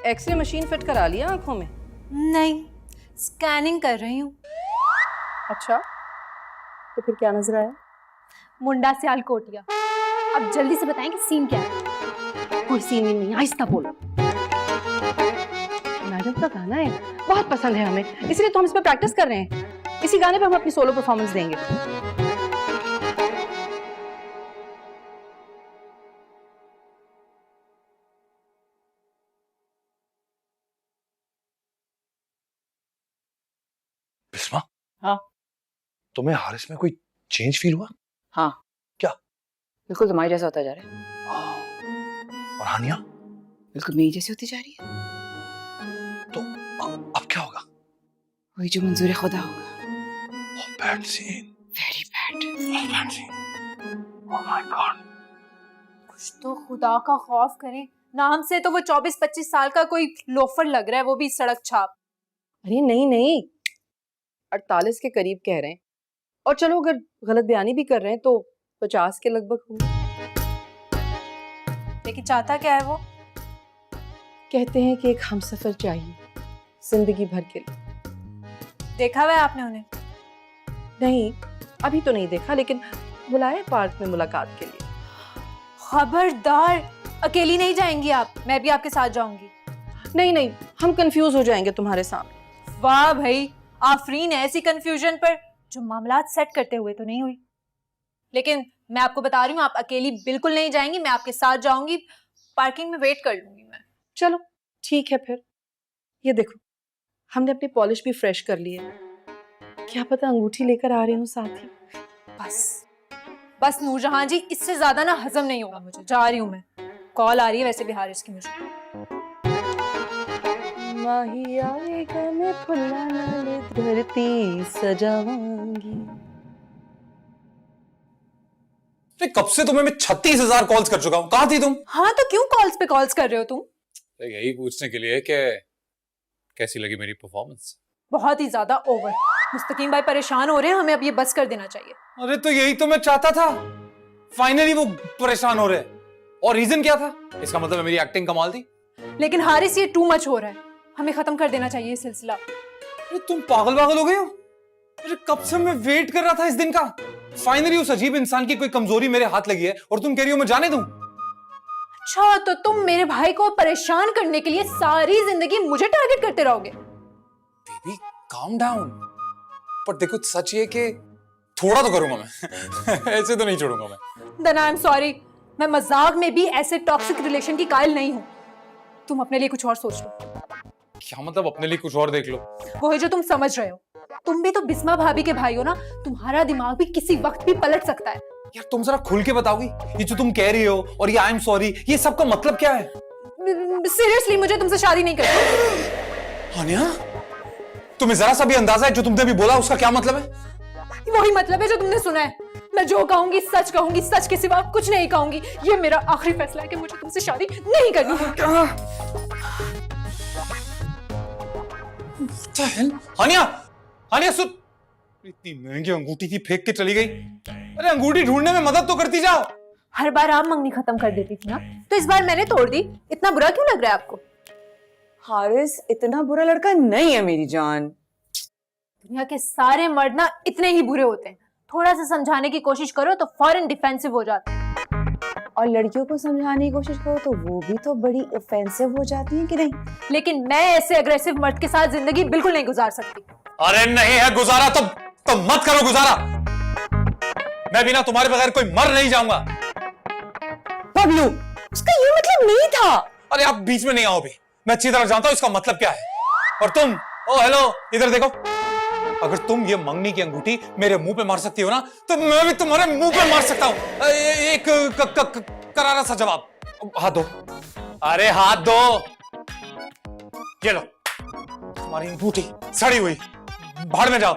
E: एक्सरे मशीन फिट करा लिया आंखों में?
A: नहीं, स्कैनिंग कर रही हूँ।
E: अच्छा, तो फिर क्या नजर आया?
A: मुंडा सियाल कोटिया। अब जल्दी से बताएं कि सीन क्या है।
E: कोई सीन नहीं, आहिस्ता बोलो। मैडम का गाना है, बहुत पसंद है हमें, इसलिए तो हम इस पे प्रैक्टिस कर रहे हैं। इसी गाने पे हम अपनी सोलो परफॉर्मेंस देंगे।
C: बिस्मा,
G: हाँ।
C: तुम्हें हारिस में कोई चेंज फील हुआ?
G: हाँ।
C: क्या?
G: बिल्कुल तुम्हारे जैसा होता जा रहा है।
C: और हानिया?
G: बिल्कुल मेरी जैसी होती जा रही है।
C: तो अब क्या होगा?
G: वही जो मंजूर खुदा होगा।
C: Bad scene.
G: Very bad.
C: Bad scene. Oh my God.
A: कुछ तो खुदा का खौफ करें। नाम से तो वो 24-25 साल का कोई लोफर लग रहा है, वो भी सड़क छाप।
E: अरे नहीं नहीं, 48 के करीब कह रहे हैं। और चलो अगर गलत बयानी भी कर रहे हैं तो 50 के लगभग होंगे।
A: लेकिन चाहता क्या है वो?
E: कहते हैं कि एक हमसफर चाहिए जिंदगी भर के लिए।
A: देखा हुआ है आपने उन्हें?
E: नहीं, अभी तो नहीं देखा, लेकिन बुलाए पार्क में मुलाकात के लिए।
A: खबरदार, अकेली नहीं जाएंगी आप, मैं भी आपके साथ जाऊंगी।
E: नहीं नहीं, हम कंफ्यूज हो जाएंगे तुम्हारे सामने।
A: वाह भाई, आफरीन ऐसी कंफ्यूजन पर जो मामलात सेट करते हुए तो नहीं हुई। लेकिन मैं आपको बता रही हूँ, आप अकेली बिल्कुल नहीं जाएंगी, मैं आपके साथ जाऊंगी। पार्किंग में वेट कर लूंगी मैं।
E: चलो ठीक है फिर। ये देखो, हमने अपनी पॉलिश भी फ्रेश कर ली है। क्या पता अंगूठी लेकर आ रहे हो साथ ही।
A: बस नूरजहां जी, इससे ज्यादा ना हजम नहीं होगा मुझे। जा रही हूँ मैं। कॉल आ रही है वैसे भी हारिस की मुझे।
E: माही आएगा मैं फुल्ला नाले धरती सजावांगी।
B: कब से तुम्हें मैं 36,000 कॉल्स कर चुका हूँ, कहाँ थी तुम?
A: हाँ तो क्यों कॉल्स पे कॉल्स कर रहे हो तुम?
B: यही पूछने के लिए कि कैसी लगी मेरी परफॉर्मेंस।
A: बहुत ही ज्यादा ओवर। मुस्तकीम भाई परेशान हो रहे हैं, हमें अब ये बस कर देना चाहिए।
B: अरे तो यही तो मैं चाहता था। फाइनली वो परेशान हो रहे हैं। और रीजन क्या था? इसका मतलब मेरी एक्टिंग कमाल थी।
A: लेकिन हारिस, ये टू मच हो रहा है, हमें खत्म कर देना चाहिए ये सिलसिला।
B: अरे तुम पागल हो गए हो? अरे कब से मैं वेट कर रहा था इस दिन का। फाइनली उस अजीब इंसान की कोई कमजोरी मेरे हाथ लगी है और तुम कह रही हो मैं जाने दूं?
A: अच्छा, तो तुम मेरे भाई को परेशान करने के लिए सारी जिंदगी मुझे टारगेट करते रहोगे?
B: Baby calm down. पर देखो सच ये कि थोड़ा तो करूंगा मैं। ऐसे तो नहीं छोड़ूंगा मैं।
A: देन आई एम सॉरी, मैं मजाक में भी ऐसे टॉक्सिक रिलेशन की कायल नहीं हूं। तुम अपने लिए कुछ और सोच लो।
B: क्या मतलब अपने लिए कुछ और देख लो?
A: वो है जो तुम समझ रहे हो। तुम भी तो बिस्मा भाभी के भाई हो ना, तुम्हारा दिमाग भी किसी वक्त भी पलट सकता है।
B: यार तुम जरा खुल के बताओगी, ये जो तुम कह रही हो और ये आई एम सॉरी, ये सब का मतलब क्या है?
A: सीरियसली मुझे तुमसे शादी नहीं करनी।
B: हानिया, तुम्हें जरा सा भी अंदाजा है जो तुमने अभी बोला उसका क्या मतलब है?
A: वही मतलब है जो तुमने सुना है। मैं जो कहूंगी सच कहूंगी, सच के सिवा कुछ नहीं कहूंगी। ये मेरा आखिरी फैसला है कि मुझे तुमसे शादी नहीं करनी।
B: हानिया, हानिया सुन, इतनी महंगी अंगूठी थी फेंक के चली गई। अरे अंगूठी ढूंढने में मदद तो करती जाओ।
A: हर बार आप मंगनी खत्म कर देती थी ना, तो इस बार मैंने तोड़ दी। इतना बुरा क्यों लग रहा है आपको?
G: हारिस इतना बुरा लड़का नहीं है मेरी जान।
A: दुनिया के सारे मर्द ना इतने ही बुरे होते हैं। थोड़ा सा समझाने की कोशिश करो तो फौरन डिफेंसिव हो जाते हैं।
G: और लड़कियों को समझाने की कोशिश करो तो वो भी तो बड़ी ऑफेंसिव हो जाती हैं कि नहीं?
A: लेकिन मैं ऐसे अग्रेसिव मर्द के साथ जिंदगी बिल्कुल नहीं गुजार सकती।
B: अरे नहीं है गुजारा तो मत करो गुजारा। मैं बिना तुम्हारे बगैर कोई मर नहीं जाऊंगा।
G: बबलू, उसका ये मतलब नहीं था।
B: अरे आप बीच में नहीं आओ भी, मैं अच्छी तरह जानता हूं इसका मतलब क्या है। और तुम, ओ हेलो, इधर देखो। अगर तुम ये मंगनी की अंगूठी मेरे मुंह पे मार सकती हो ना, तो मैं भी तुम्हारे मुंह पे मार सकता हूं। एक करारा सा जवाब। हाथ दो। अरे हाथ दो। ये लो, तुम्हारी अंगूठी सड़ी हुई, भाड़ में जाओ,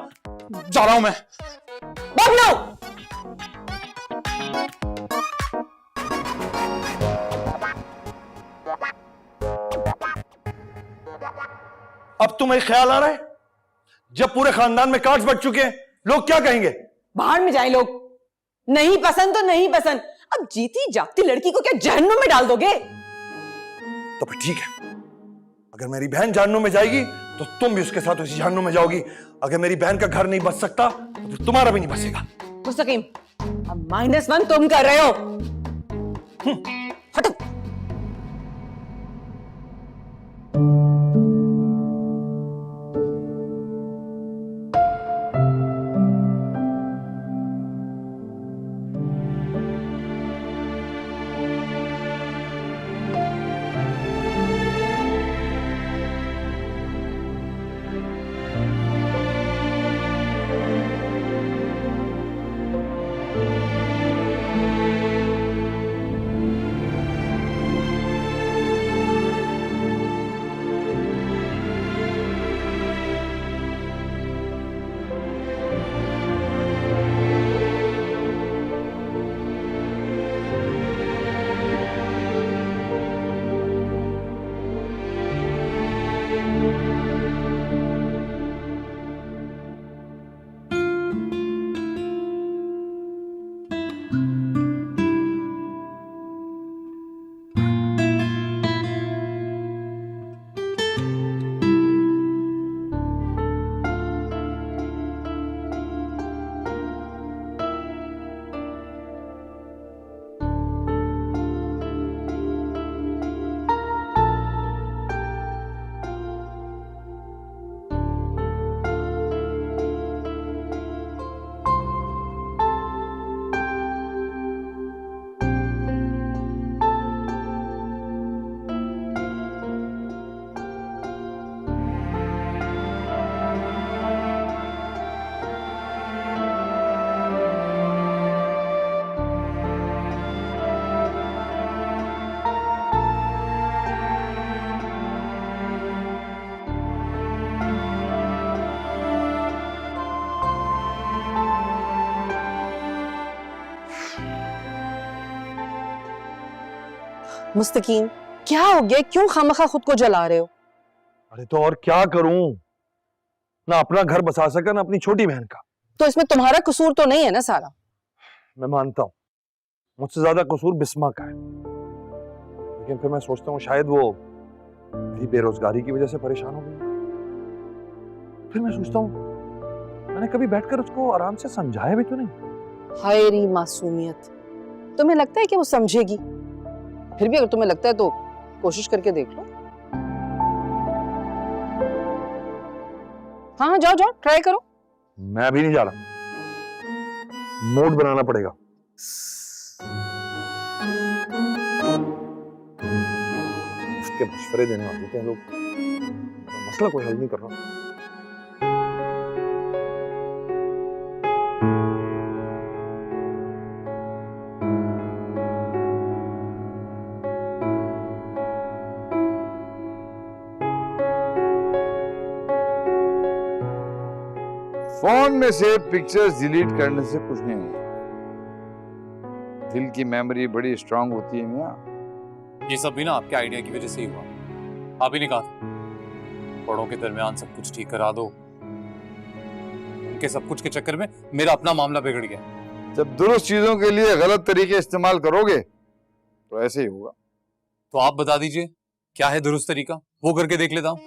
B: जा रहा हूं मैं।
G: बबलू,
C: अब तुम्हें ख्याल आ रहा है जब पूरे खानदान में कार्ड्स बच चुके हैं लोग क्या कहेंगे?
G: बाहर में जाए लोग, नहीं पसंद तो नहीं पसंद। अब जीती जागती लड़की को क्या जहन्नुम में डाल दोगे?
C: तो फिर ठीक है, अगर मेरी बहन जहन्नुम में जाएगी तो तुम भी उसके साथ उसी जहन्नुम में जाओगी। अगर मेरी बहन का घर नहीं बच सकता तो फिर तुम्हारा भी नहीं बचेगा।
G: मुस्तकीम, अब -1 तुम कर रहे हो। हटो। मुस्तकीम, क्या हो गया? क्यों खामखा खुद को जला रहे हो?
C: अरे तो और क्या करूं, ना अपना घर बसा सका ना अपनी छोटी बहन का।
G: तो इसमें तुम्हारा कसूर तो नहीं है ना सारा?
C: मैं मानता हूं मुझसे ज्यादा कसूर बिस्मा का है, लेकिन फिर मैं सोचता हूँ शायद वो मेरी बेरोजगारी की वजह से परेशान हो गई। फिर मैं सोचता हूँ मैंने कभी बैठकर उसको आराम से समझाया भी तो नहीं।
G: हाय री मासूमियत, तुम्हें लगता है कि वो समझेगी? फिर भी अगर तुम्हें लगता है तो कोशिश करके देख लो। हाँ जाओ जाओ, ट्राई करो।
C: मैं अभी नहीं जा रहा, मूड बनाना पड़ेगा। उसके मशवरे देने वाले थे लोग, मसला कोई हल नहीं कर रहा।
D: फोन में से पिक्चर्स डिलीट करने से कुछ नहीं होगा। दिल की मेमोरी बड़ी स्ट्रांग होती है मियां।
B: ये सब भी ना आपके आइडिया की वजह से ही हुआ। आप ही ने कहा था बड़ों के दरमियान सब कुछ ठीक करा दो, उनके सब कुछ के चक्कर में मेरा अपना मामला बिगड़ गया।
D: जब दुरुस्त चीजों के लिए गलत तरीके इस्तेमाल करोगे तो ऐसे ही होगा।
B: तो आप बता दीजिए क्या है दुरुस्त तरीका, वो करके देख लेता हूं।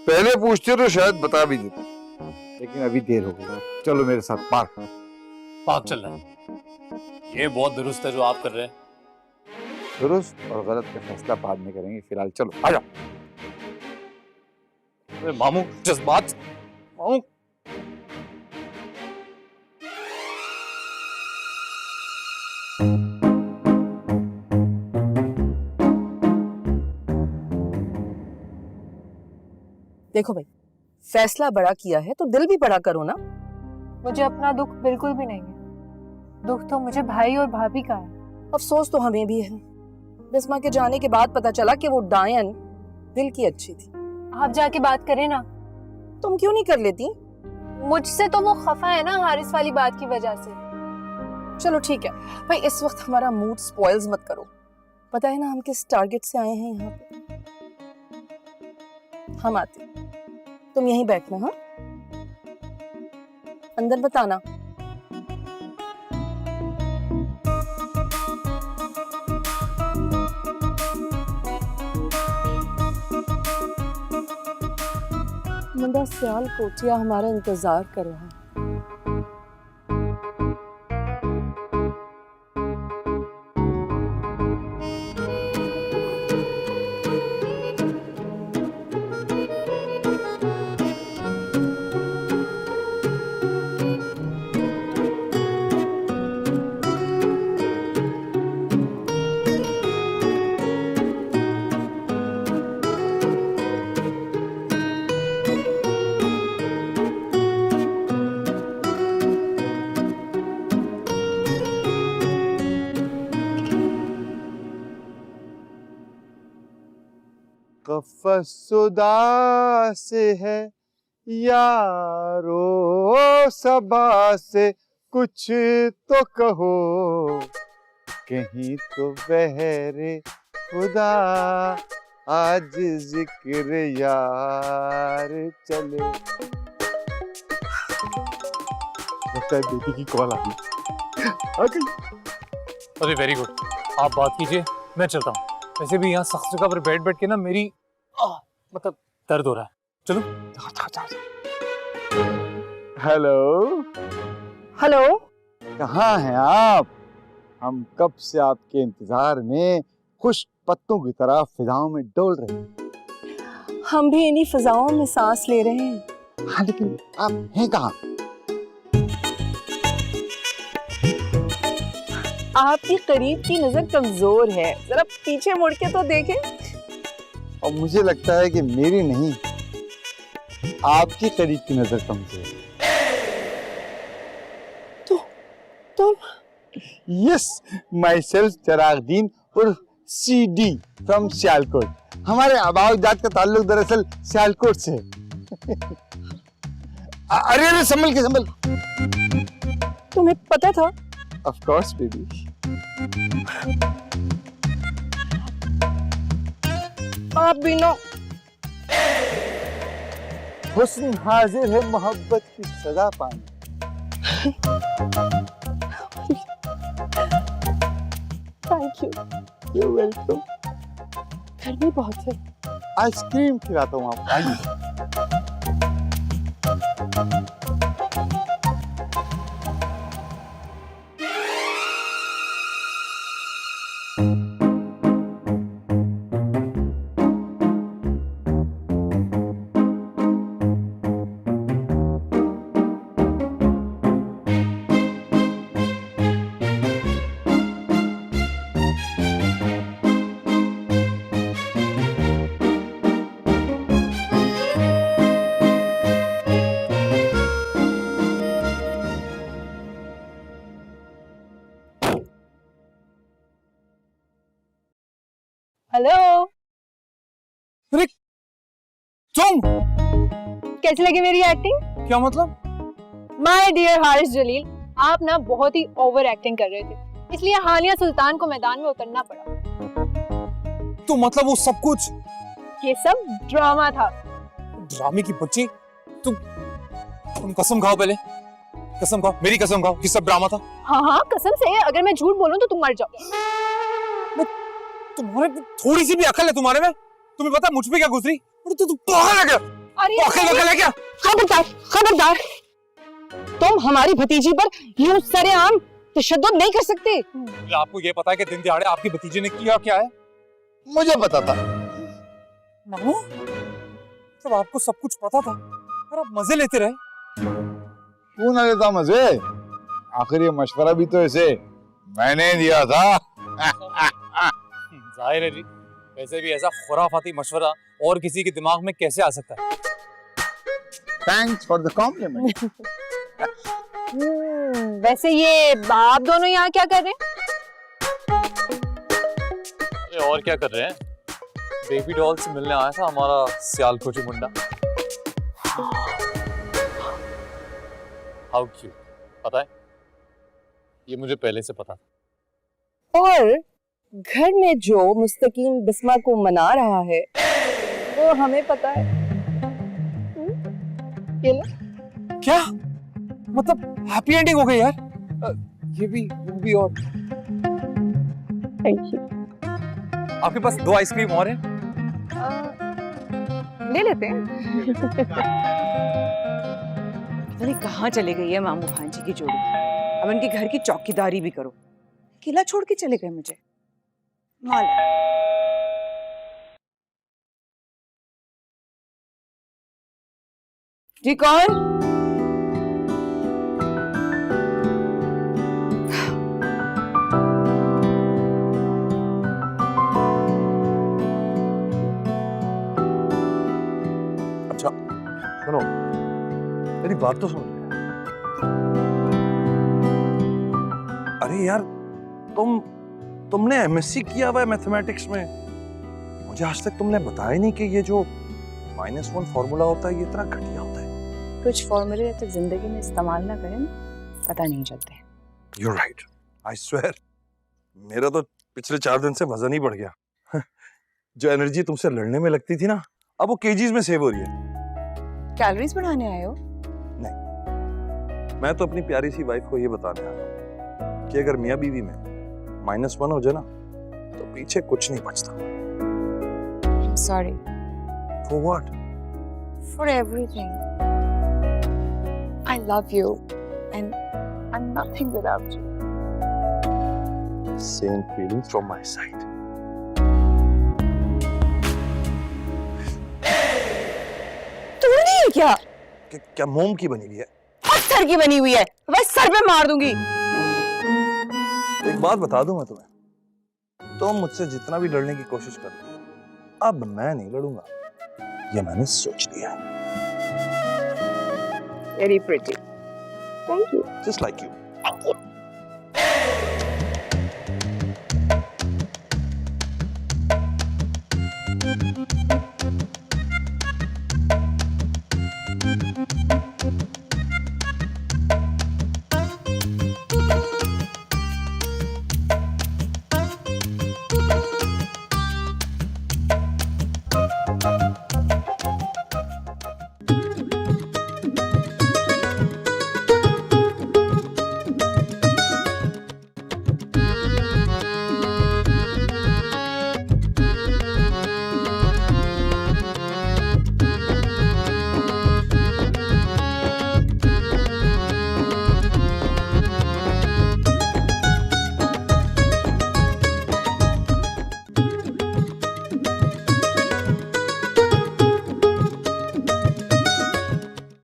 D: पहले पूछते तो शायद बता भी देते, लेकिन अभी देर हो गई। चलो मेरे साथ पार्क।
B: पार्क चल रहा है, ये बहुत दुरुस्त है जो आप कर रहे हैं।
D: दुरुस्त और गलत का फैसला बाद में करेंगे, फिलहाल चलो आ जाओ।
B: मामू जज्बात, मामू
E: देखो भाई, फैसला बड़ा किया है तो दिल भी बड़ा करो ना।
A: मुझे अपना दुख बिल्कुल भी नहीं है, दुख तो मुझे भाई और भाभी का है।
E: अफसोस तो हमें भी है। बिस्मा के जाने के बाद पता चला कि वो डायन दिल की अच्छी थी,
A: आप जाके बात करें ना।
E: तुम क्यों नहीं कर लेती?
A: मुझसे तो वो खफा है ना हारिस वाली बात की वजह से।
E: चलो ठीक है भाई, इस वक्त हमारा मूड स्पॉइल्स मत करो। पता है ना हम किस टारगेट से आए हैं यहाँ पे? हम आते, तुम यहीं बैठना। हाँ, अंदर बताना। मुंडा सियाल कोटिया हमारा इंतजार कर रहा है।
I: कफसुदा से है यारो, सबा से कुछ तो कहो, कहीं तो बहरे खुदा आज जिक्र यार चले। लगता है बेटी की कॉल आ गई।
B: अरे वेरी गुड, आप बात कीजिए, मैं चलता हूँ। वैसे भी यहाँ सख्त जगह पर बैठ के ना मेरी मतलब दर्द हो रहा है। चलो।
I: हेलो
E: हेलो,
I: कहाँ हैं आप? हम कब से आपके इंतजार में खुश पत्तों की तरह फिजाओं में डोल रहे हैं।
E: हम भी इन्हीं फिजाओं में सांस ले रहे हैं।
I: हाँ, लेकिन आप हैं कहाँ?
E: आपकी करीब की नजर कमजोर है, जरा पीछे मुड़ के तो देखें।
I: और मुझे लगता है कि मेरी नहीं, आपकी करीब की नजर कमजोर है।
E: तुम?
I: यस, माई सेल्फ चिरागदीन उर्फ CD फ्रॉम सियालकोट। हमारे आबाओ जात का ताल्लुक दरअसल सियालकोट से है। अरे अरे, संभल के संभल।
E: तुम्हें पता था?
I: Of course baby.
E: आप भी नो।
I: हुस्न हाजिर है मोहब्बत की सजा पाने।
E: Thank you.
I: You welcome.
E: गर्मी बहुत है।
I: आइसक्रीम खिलाता हूँ आपको, आइए।
A: हेलो,
B: अरे तुम
A: कैसी लगी मेरी एक्टिंग?
B: क्या मतलब?
A: माय डियर हारिस जलील, आप ना बहुत ही ओवर एक्टिंग कर रहे थे, इसलिए हानिया सुल्तान को मैदान में उतरना पड़ा।
B: तो मतलब वो सब कुछ
A: ये सब ड्रामा था।
B: ड्रामे की बच्ची? तुम कसम खाओ, पहले कसम खाओ, मेरी कसम खाओ कि सब ड्रामा था।
A: हाँ हाँ, कसम से, अगर मैं झूठ बोलूं तो तुम मर जाओ।
B: तुम्हारे थोड़ी सी भी अकल है तुम्हारे में? तुम्हें पता मुझ पे क्या गुजरी? तुम पागल है क्या?
A: अरे
B: पागल है क्या?
E: खबरदार, खबरदार, तुम हमारी भतीजी पर यूं सरेआम तशद्दुद नहीं कर सकते।
B: आपको ये पता है कि दिन दिहाड़े आपकी भतीजी ने किया क्या है?
I: मुझे पता था।
B: मामू, जब आपको सब कुछ पता था और आप मजे लेते रहे।
I: क्यों ना लेता मजे? आखिर ये मशवरा भी तो इसे मैंने दिया था।
B: जाहिर है जी, वैसे भी ऐसा खुराफाती मशवरा और किसी के दिमाग में कैसे आ सकता है?
I: Thanks for the compliment.
A: वैसे ये आप दोनों यहाँ क्या कर रहे हैं?
B: और क्या कर रहे हैं? बेबी डॉल से मिलने आया था हमारा सियालकोट मुंडा। हाउ क्यूट, पता है ये मुझे पहले से पता था।
E: और घर में जो मुस्तकीम बिस्मा को मना रहा है वो हमें पता है। ये लो।
C: क्या मतलब हैप्पी एंडिंग हो गई यार? ये भी वो भी। और
E: थैंक यू।
B: आपके पास 2 आइसक्रीम और हैं?
E: ले लेते हैं।
G: पता नहीं कहाँ चले गई है मामू भांजी की जोड़ी। अब इनके घर की चौकीदारी भी करो। किला छोड़ के चले गए मुझे। माल जी कौन?
C: अच्छा सुनो, मेरी बात तो सुनो। अरे यार तुमने एमएससी किया हुआ है मैथमेटिक्स में। मुझे आज तक तुमने बताया नहीं कि ये जो -1 फॉर्मूला होता है ये इतना घटिया होता है।
G: कुछ फॉर्मूले तो जिंदगी में इस्तेमाल ना करें पता नहीं चलते।
C: You're right. I swear. मेरा तो पिछले 4 दिन से वजन ही बढ़ गया। जो एनर्जी तुमसे लड़ने में लगती थी ना, अब वो केजीज में सेव हो रही है।
G: कैलोरीज बढ़ाने आए हो?
C: मैं तो अपनी प्यारी सी वाइफ को ये बताने आया हूँ कि अगर मियाँ बीवी में -1 हो जाए ना तो पीछे कुछ नहीं बचता।
G: Sorry
C: For what?
G: for everything. I love you and I'm nothing without you.
C: Same feelings from my side.
G: तूने ये क्या?
C: क्या मोम की बनी हुई है?
G: पत्थर की बनी हुई है। बस सर पे मार दूंगी।
C: एक बात बता दूं मैं तुम्हें, तुम मुझसे जितना भी लड़ने की कोशिश कर रहे हो, अब मैं नहीं लड़ूंगा, ये मैंने सोच लिया है।
G: Very pretty. Thank you.
C: Just like you.